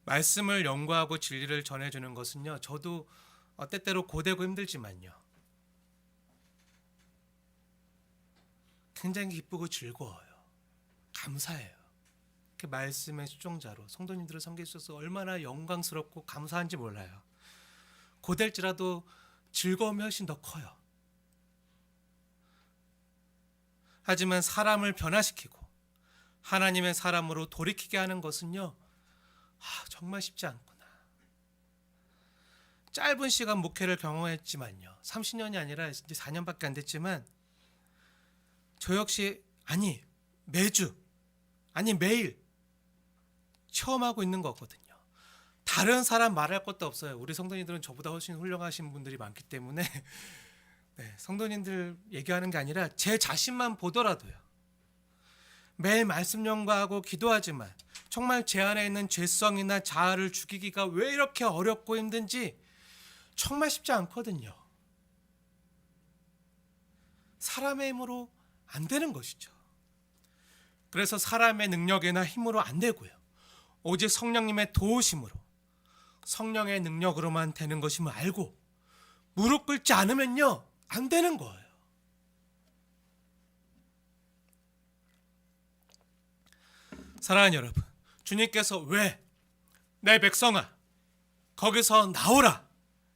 말씀을 연구하고 진리를 전해주는 것은요, 저도 때때로 고되고 힘들지만요, 굉장히 기쁘고 즐거워요. 감사해요. 그 말씀의 수종자로 성도님들을 섬길 수 있어서 얼마나 영광스럽고 감사한지 몰라요. 고될지라도 즐거움이 훨씬 더 커요. 하지만 사람을 변화시키고 하나님의 사람으로 돌이키게 하는 것은요, 정말 쉽지 않구나. 짧은 시간 목회를 경험했지만요, 30년이 아니라 이제 4년밖에 안 됐지만 저 역시 매주 매일 체험하고 있는 거거든요. 다른 사람 말할 것도 없어요. 우리 성도님들은 저보다 훨씬 훌륭하신 분들이 많기 때문에 성도님들 얘기하는 게 아니라 제 자신만 보더라도요, 매일 말씀 연구하고 기도하지만 정말 제 안에 있는 죄성이나 자아를 죽이기가 왜 이렇게 어렵고 힘든지 정말 쉽지 않거든요. 사람의 힘으로 안 되는 것이죠. 그래서 사람의 능력이나 힘으로 안 되고요, 오직 성령님의 도우심으로, 성령의 능력으로만 되는 것임을 알고 무릎 꿇지 않으면요, 안 되는 거예요. 사랑하는 여러분, 주님께서 왜 내 백성아 거기서 나오라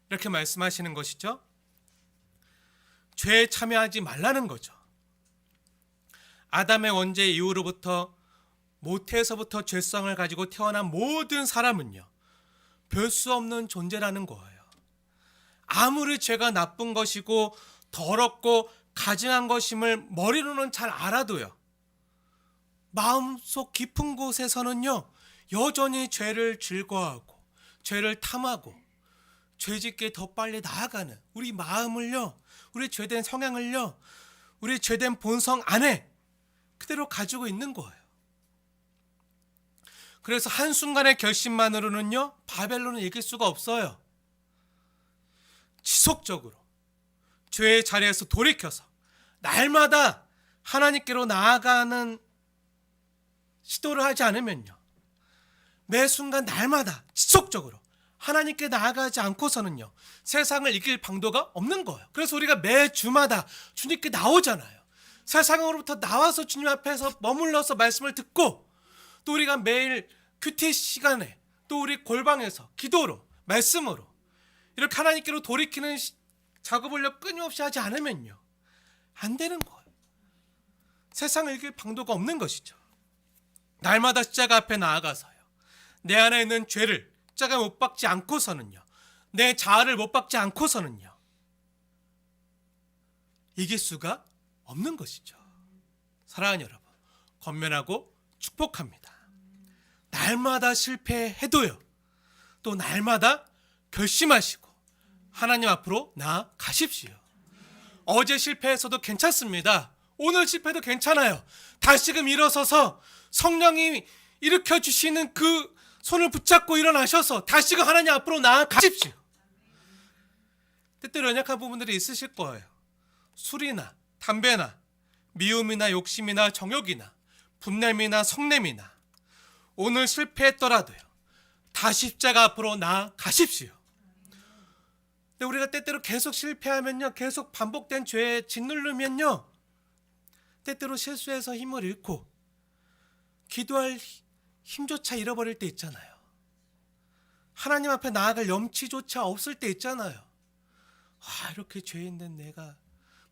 이렇게 말씀하시는 것이죠? 죄에 참여하지 말라는 거죠. 아담의 원죄 이후로부터 모태에서부터 죄성을 가지고 태어난 모든 사람은요, 별 수 없는 존재라는 거예요. 아무리 죄가 나쁜 것이고 더럽고 가증한 것임을 머리로는 잘 알아도요, 마음속 깊은 곳에서는요, 여전히 죄를 즐거워하고 죄를 탐하고 죄짓기에 더 빨리 나아가는 우리 마음을요, 우리 죄된 성향을요, 우리 죄된 본성 안에 그대로 가지고 있는 거예요. 그래서 한순간의 결심만으로는요, 바벨론을 이길 수가 없어요. 지속적으로 죄의 자리에서 돌이켜서 날마다 하나님께로 나아가는 시도를 하지 않으면요, 매 순간 날마다 지속적으로 하나님께 나아가지 않고서는요, 세상을 이길 방도가 없는 거예요. 그래서 우리가 매 주마다 주님께 나오잖아요. 세상으로부터 나와서 주님 앞에서 머물러서 말씀을 듣고, 또 우리가 매일 큐티 시간에 또 우리 골방에서 기도로 말씀으로 이렇게 하나님께로 돌이키는 작업을 끊임없이 하지 않으면요, 안 되는 거예요. 세상을 이길 방도가 없는 것이죠. 날마다 십자가 앞에 나아가서요, 내 안에 있는 죄를 십자가 못 박지 않고서는요, 내 자아를 못 박지 않고서는요, 이길 수가 없는 것이죠. 사랑하는 여러분, 권면하고 축복합니다. 날마다 실패해도요, 또 날마다 결심하시고 하나님 앞으로 나아가십시오. 어제 실패했어도 괜찮습니다. 오늘 실패도 괜찮아요. 다시금 일어서서 성령이 일으켜 주시는 그 손을 붙잡고 일어나셔서 다시금 하나님 앞으로 나아가십시오. 때때로 연약한 부분들이 있으실 거예요. 술이나 담배나 미움이나 욕심이나 정욕이나 분냄이나 성냄이나, 오늘 실패했더라도요, 다시 십자가 앞으로 나아가십시오. 근데 우리가 때때로 계속 실패하면요, 계속 반복된 죄에 짓누르면요, 때때로 실수해서 힘을 잃고 기도할 힘조차 잃어버릴 때 있잖아요. 하나님 앞에 나아갈 염치조차 없을 때 있잖아요. 이렇게 죄인된 내가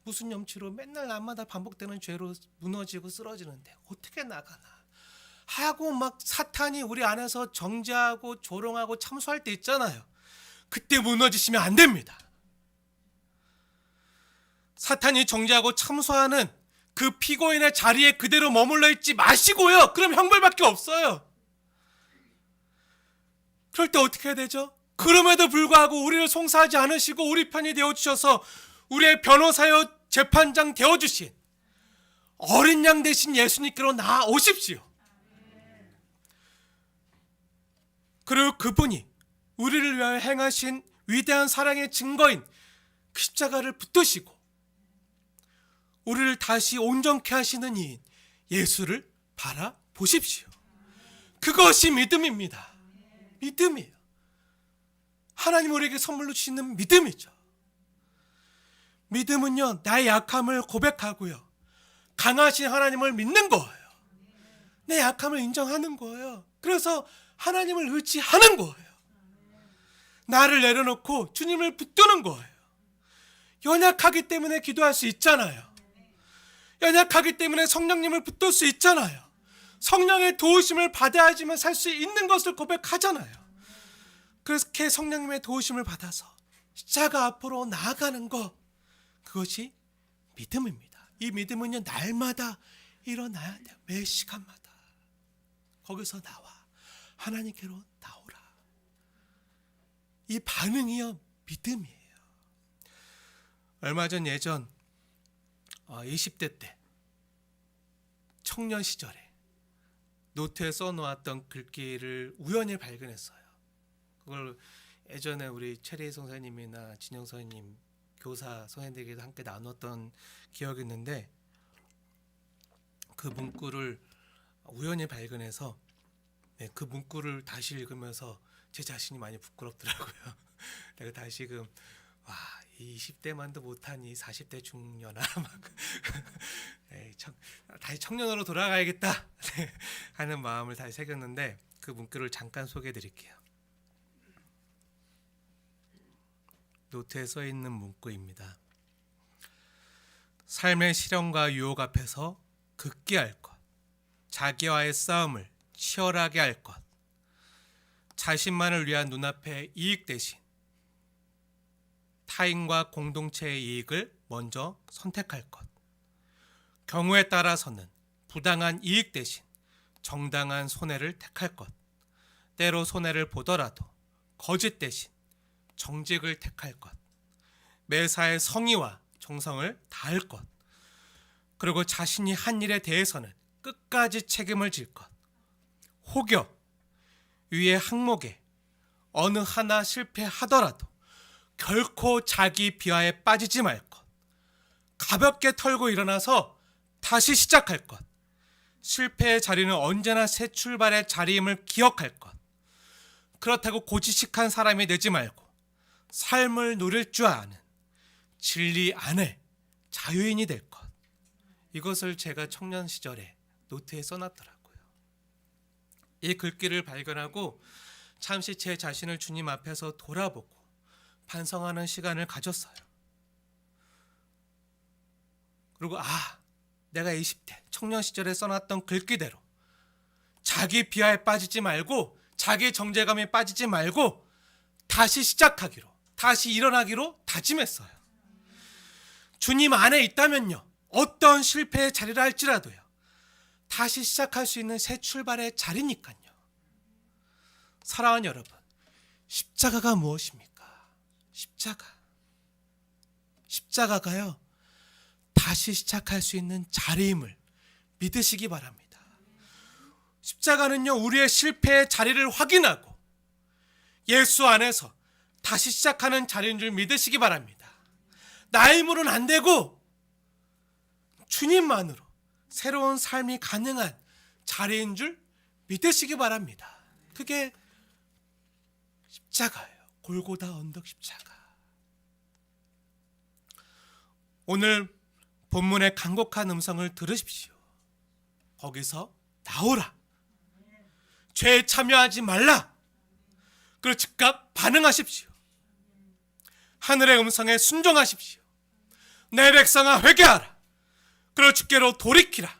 무슨 염치로 맨날 날마다 반복되는 죄로 무너지고 쓰러지는데 어떻게 나가나 하고 막 사탄이 우리 안에서 정죄하고 조롱하고 참소할 때 있잖아요. 그때 무너지시면 안 됩니다. 사탄이 정죄하고 참소하는 그 피고인의 자리에 그대로 머물러 있지 마시고요, 그럼 형벌밖에 없어요. 그럴 때 어떻게 해야 되죠? 그럼에도 불구하고 우리를 송사하지 않으시고 우리 편이 되어주셔서 우리의 변호사여 재판장 되어주신 어린 양 되신 예수님께로 나아오십시오. 그리고 그분이 우리를 위하여 행하신 위대한 사랑의 증거인 그 십자가를 붙드시고 우리를 다시 온전케 하시는 이인 예수를 바라보십시오. 그것이 믿음입니다. 믿음이에요. 하나님 우리에게 선물로 주시는 믿음이죠. 믿음은요, 나의 약함을 고백하고요, 강하신 하나님을 믿는 거예요. 내 약함을 인정하는 거예요. 그래서 하나님을 의지하는 거예요. 나를 내려놓고 주님을 붙드는 거예요. 연약하기 때문에 기도할 수 있잖아요. 연약하기 때문에 성령님을 붙들 수 있잖아요. 성령의 도우심을 받아야지만 살 수 있는 것을 고백하잖아요. 그렇게 성령님의 도우심을 받아서 십자가 앞으로 나아가는 것, 그것이 믿음입니다. 이 믿음은요, 날마다 일어나야 돼요. 매 시간마다 거기서 나와 하나님께로 나오라. 이 반응이요, 믿음이에요. 얼마 전 예전 20대 때 청년 시절에 노트에 써놓았던 글귀를 우연히 발견했어요. 그걸 예전에 우리 최리 선생님이나 진영 선생님, 교사 선생님들에게도 함께 나눴던 기억이 있는데, 그 문구를 우연히 발견해서 그 문구를 다시 읽으면서 제 자신이 많이 부끄럽더라고요. 내가 다시금 20대만도 못하니 40대 중년아 막 다시 청년으로 돌아가야겠다 하는 마음을 다시 새겼는데, 그 문구를 잠깐 소개해 드릴게요. 노트에 써 있는 문구입니다. 삶의 시련과 유혹 앞에서 극기할 것, 자기와의 싸움을 치열하게 할 것, 자신만을 위한 눈앞의 이익 대신 타인과 공동체의 이익을 먼저 선택할 것, 경우에 따라서는 부당한 이익 대신 정당한 손해를 택할 것, 때로 손해를 보더라도 거짓 대신 정직을 택할 것, 매사에 성의와 정성을 다할 것, 그리고 자신이 한 일에 대해서는 끝까지 책임을 질 것, 혹여 위의 항목에 어느 하나 실패하더라도 결코 자기 비하에 빠지지 말 것, 가볍게 털고 일어나서 다시 시작할 것, 실패의 자리는 언제나 새 출발의 자리임을 기억할 것, 그렇다고 고지식한 사람이 되지 말고 삶을 누릴 줄 아는 진리 안에 자유인이 될 것, 이것을 제가 청년 시절에 노트에 써놨더라고요. 이 글귀를 발견하고 잠시 제 자신을 주님 앞에서 돌아보고 반성하는 시간을 가졌어요. 그리고 내가 20대 청년 시절에 써놨던 글귀대로 자기 비하에 빠지지 말고 자기 정죄감에 빠지지 말고 다시 시작하기로, 다시 일어나기로 다짐했어요. 주님 안에 있다면요, 어떤 실패의 자리를 할지라도요, 다시 시작할 수 있는 새 출발의 자리니까요. 사랑하는 여러분, 십자가가 무엇입니까? 십자가가요, 다시 시작할 수 있는 자리임을 믿으시기 바랍니다. 십자가는요, 우리의 실패의 자리를 확인하고 예수 안에서 다시 시작하는 자리인 줄 믿으시기 바랍니다. 나 힘으로는 안 되고 주님만으로 새로운 삶이 가능한 자리인 줄 믿으시기 바랍니다. 그게 십자가예요. 골고다 언덕 십자가. 오늘 본문의 간곡한 음성을 들으십시오. 거기서 나오라. 죄에 참여하지 말라. 그리고 즉각 반응하십시오. 하늘의 음성에 순종하십시오. 내 백성아 회개하라. 그리고 주께로 돌이키라.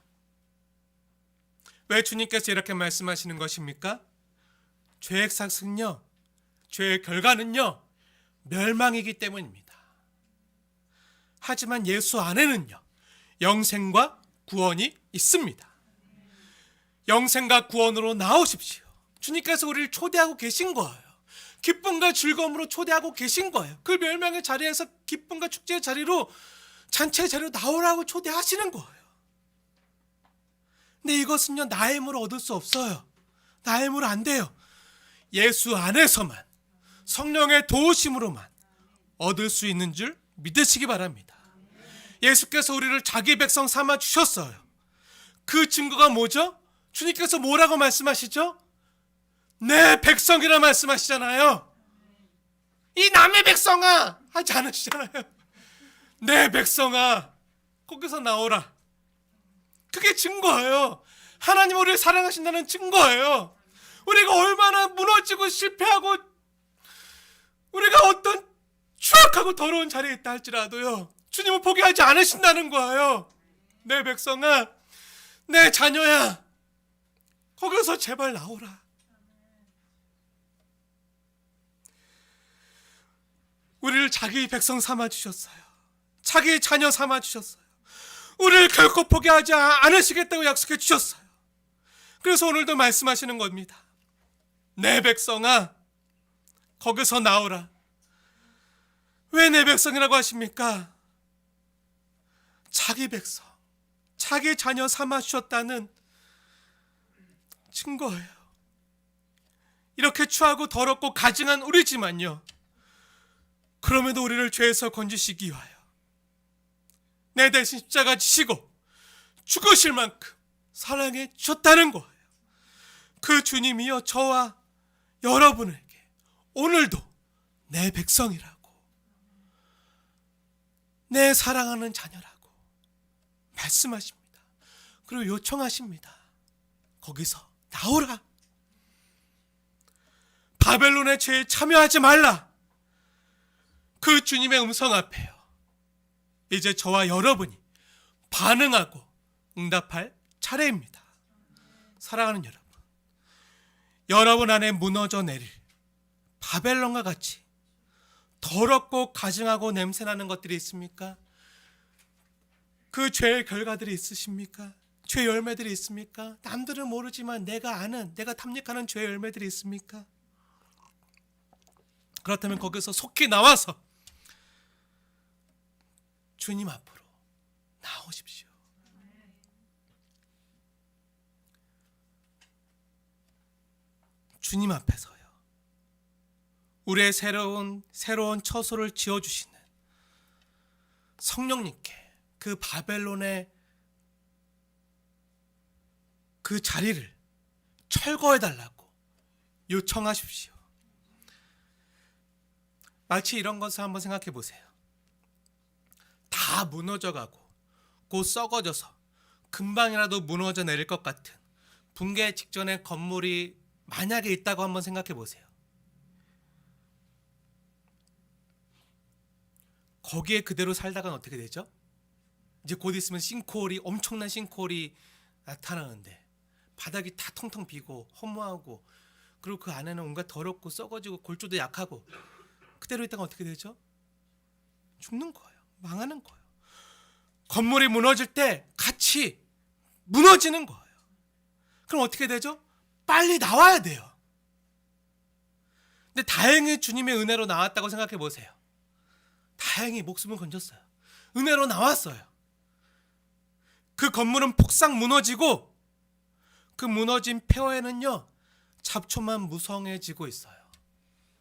왜 주님께서 이렇게 말씀하시는 것입니까? 죄의 삭은요, 죄의 결과는요, 멸망이기 때문입니다. 하지만 예수 안에는요, 영생과 구원이 있습니다. 영생과 구원으로 나오십시오. 주님께서 우리를 초대하고 계신 거예요. 기쁨과 즐거움으로 초대하고 계신 거예요. 그 멸망의 자리에서 기쁨과 축제의 자리로, 잔치의 자리로 나오라고 초대하시는 거예요. 근데 이것은요, 나의 힘으로 얻을 수 없어요. 나의 힘으로 안 돼요. 예수 안에서만, 성령의 도우심으로만 얻을 수 있는 줄 믿으시기 바랍니다. 예수께서 우리를 자기 백성 삼아 주셨어요. 그 증거가 뭐죠? 주님께서 뭐라고 말씀하시죠? 내 백성이라 말씀하시잖아요. 이 남의 백성아 하지 않으시잖아요. 내 백성아, 거기서 나오라. 그게 증거예요. 하나님 우리를 사랑하신다는 증거예요. 우리가 얼마나 무너지고 실패하고 우리가 어떤 추악하고 더러운 자리에 있다 할지라도요, 주님은 포기하지 않으신다는 거예요. 내 백성아, 내 자녀야, 거기서 제발 나오라. 우리를 자기 백성 삼아 주셨어요. 자기 자녀 삼아 주셨어요. 우리를 결코 포기하지 않으시겠다고 약속해 주셨어요. 그래서 오늘도 말씀하시는 겁니다. 내 백성아, 거기서 나오라. 왜 내 백성이라고 하십니까? 자기 백성, 자기 자녀 삼아 주셨다는 증거예요. 이렇게 추하고 더럽고 가증한 우리지만요, 그럼에도 우리를 죄에서 건지시기 위하여 내 대신 십자가 지시고 죽으실 만큼 사랑해 주셨다는 거예요. 그 주님이요, 저와 여러분에게 오늘도 내 백성이라고, 내 사랑하는 자녀라고 말씀하십니다. 그리고 요청하십니다. 거기서 나오라. 바벨론의 죄에 참여하지 말라. 그 주님의 음성 앞에요, 이제 저와 여러분이 반응하고 응답할 차례입니다. 사랑하는 여러분, 여러분 안에 무너져 내릴 바벨론과 같이 더럽고 가증하고 냄새나는 것들이 있습니까? 그 죄의 결과들이 있으십니까? 죄 열매들이 있습니까? 남들은 모르지만 내가 아는, 내가 탐닉하는 죄 열매들이 있습니까? 그렇다면 거기서 속히 나와서 주님 앞으로 나오십시오. 주님 앞에서요. 우리의 새로운 처소를 지어주시는 성령님께 그 바벨론의 그 자리를 철거해달라고 요청하십시오. 마치 이런 것을 한번 생각해 보세요. 다 무너져가고 곧 썩어져서 금방이라도 무너져 내릴 것 같은 붕괴 직전의 건물이 만약에 있다고 한번 생각해 보세요. 거기에 그대로 살다가는 어떻게 되죠? 이제 곧 있으면 엄청난 싱크홀이 나타나는데 바닥이 다 텅텅 비고 허무하고 그리고 그 안에는 온갖 더럽고 썩어지고 골조도 약하고 그대로 있다가 어떻게 되죠? 죽는 거예요. 망하는 거예요. 건물이 무너질 때 같이 무너지는 거예요. 그럼 어떻게 되죠? 빨리 나와야 돼요. 근데 다행히 주님의 은혜로 나왔다고 생각해 보세요. 다행히 목숨을 건졌어요. 은혜로 나왔어요. 그 건물은 폭삭 무너지고 그 무너진 폐허에는요 잡초만 무성해지고 있어요.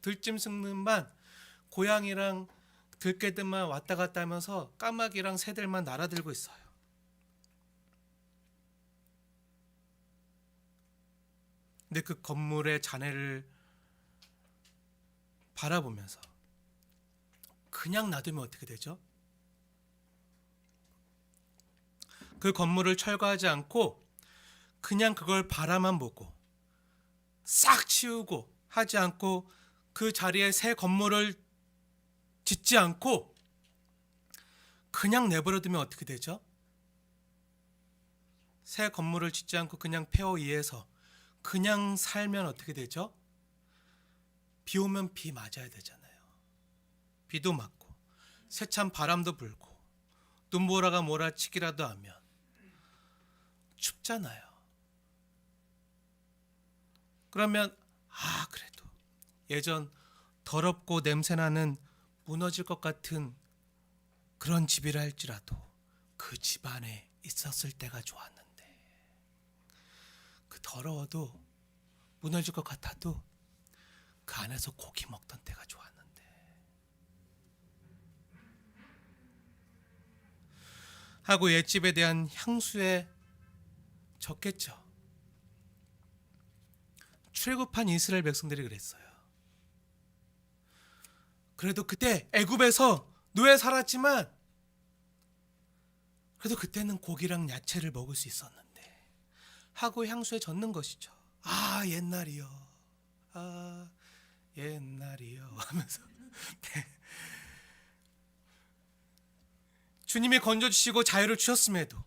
들짐승들만 고양이랑 들개들만 왔다 갔다 하면서 까마귀랑 새들만 날아들고 있어요. 근데 그 건물의 잔해를 바라보면서 그냥 놔두면 어떻게 되죠? 그 건물을 철거하지 않고 그냥 그걸 바라만 보고 싹 치우고 하지 않고 그 자리에 새 건물을 짓지 않고 그냥 내버려두면 어떻게 되죠? 새 건물을 짓지 않고 그냥 폐허 위에서 그냥 살면 어떻게 되죠? 비 오면 비 맞아야 되잖아요. 비도 맞고 세찬 바람도 불고 눈보라가 몰아치기라도 하면 춥잖아요. 그러면 그래도 예전 더럽고 냄새나는 무너질 것 같은 그런 집이라 할지라도 그 집 안에 있었을 때가 좋았는데 그 더러워도 무너질 것 같아도 그 안에서 고기 먹던 때가 좋았는데 하고 옛집에 대한 향수에 적겠죠. 출애굽한 이스라엘 백성들이 그랬어요. 그래도 그때 애굽에서 노예 살았지만 그래도 그때는 고기랑 야채를 먹을 수 있었는데 하고 향수에 젖는 것이죠. 옛날이요. 옛날이요 하면서 네. 주님이 건져주시고 자유를 주셨음에도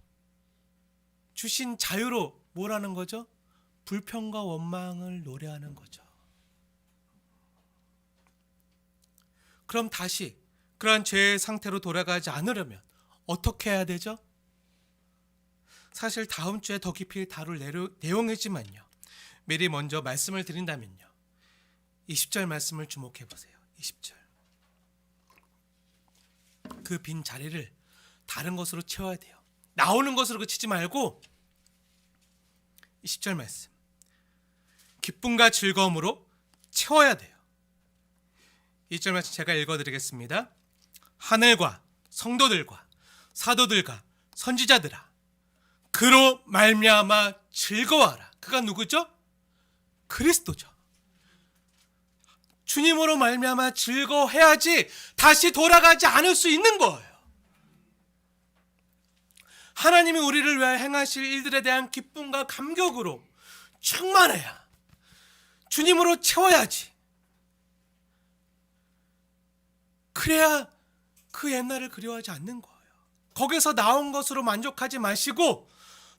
주신 자유로 뭐라는 거죠? 불평과 원망을 노래하는 거죠. 그럼 다시 그러한 죄의 상태로 돌아가지 않으려면 어떻게 해야 되죠? 사실 다음 주에 더 깊이 다룰 내용이지만요. 미리 먼저 말씀을 드린다면요. 20절 말씀을 주목해 보세요. 20절. 그 빈 자리를 다른 것으로 채워야 돼요. 나오는 것으로 그치지 말고 20절 말씀. 기쁨과 즐거움으로 채워야 돼요. 2절 말씀 제가 읽어드리겠습니다. 하늘과 성도들과 사도들과 선지자들아 그로 말미암아 즐거워하라. 그가 누구죠? 그리스도죠. 주님으로 말미암아 즐거워해야지 다시 돌아가지 않을 수 있는 거예요. 하나님이 우리를 위하여 행하실 일들에 대한 기쁨과 감격으로 충만해야 주님으로 채워야지. 그래야 그 옛날을 그리워하지 않는 거예요. 거기서 나온 것으로 만족하지 마시고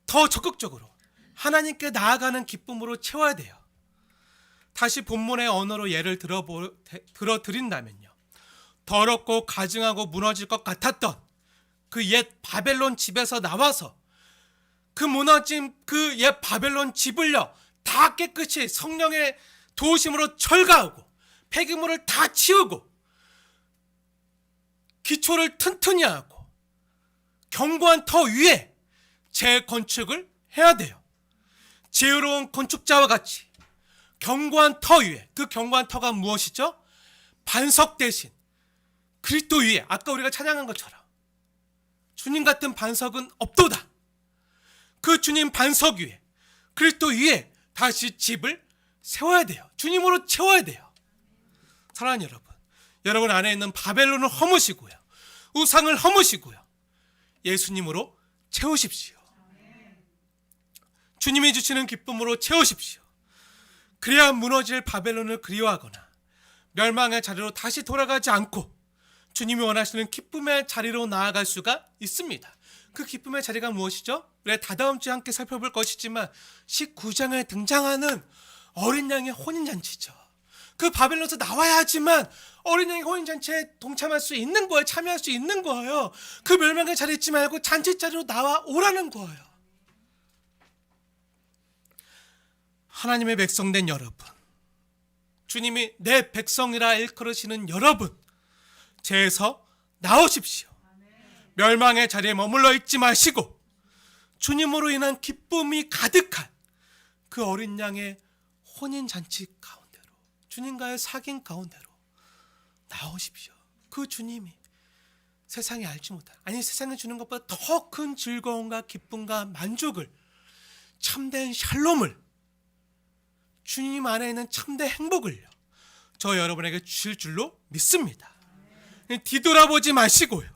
더 적극적으로 하나님께 나아가는 기쁨으로 채워야 돼요. 다시 본문의 언어로 예를 들어드린다면요. 더럽고 가증하고 무너질 것 같았던 그 옛 바벨론 집에서 나와서 그 무너진 그 옛 바벨론 집을요 다 깨끗이 성령의 도우심으로 철거하고 폐기물을 다 치우고 기초를 튼튼히 하고 견고한 터 위에 재건축을 해야 돼요. 지혜로운 건축자와 같이 견고한 터 위에, 그 견고한 터가 무엇이죠? 반석 대신 그리스도 위에, 아까 우리가 찬양한 것처럼 주님 같은 반석은 없도다. 그 주님 반석 위에, 그리스도 위에 다시 집을 세워야 돼요. 주님으로 채워야 돼요. 사랑하는 여러분, 여러분 안에 있는 바벨론을 허무시고요, 우상을 허무시고요, 예수님으로 채우십시오. 주님이 주시는 기쁨으로 채우십시오. 그래야 무너질 바벨론을 그리워하거나 멸망의 자리로 다시 돌아가지 않고 주님이 원하시는 기쁨의 자리로 나아갈 수가 있습니다. 그 기쁨의 자리가 무엇이죠? 우리가 다다음 주에 함께 살펴볼 것이지만 19장에 등장하는 어린 양의 혼인잔치죠. 그 바벨론에서 나와야 하지만 어린 양의 혼인잔치에 동참할 수 있는 거예요. 참여할 수 있는 거예요. 그 멸망의 자리에 있지 말고 잔치 자리로 나와 오라는 거예요. 하나님의 백성된 여러분, 주님이 내 백성이라 일컬으시는 여러분, 죄에서 나오십시오. 멸망의 자리에 머물러 있지 마시고 주님으로 인한 기쁨이 가득한 그 어린 양의 혼인잔치 가운데로, 주님과의 사귐 가운데로 나오십시오. 그 주님이 세상이 알지 못한, 아니 세상이 주는 것보다 더 큰 즐거움과 기쁨과 만족을, 참된 샬롬을, 주님 안에 있는 참된 행복을요, 저 여러분에게 주실 줄로 믿습니다. 뒤돌아보지 마시고요,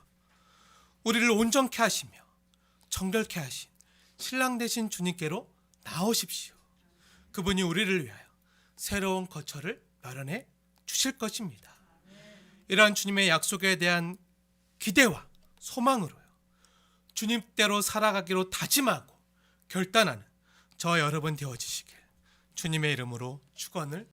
우리를 온전케 하시며 정결케 하신 신랑 되신 주님께로 나오십시오. 그분이 우리를 위하여 새로운 거처를 마련해 주실 것입니다. 이러한 주님의 약속에 대한 기대와 소망으로요, 주님대로 살아가기로 다짐하고 결단하는 저 여러분 되어지시길 주님의 이름으로 축원을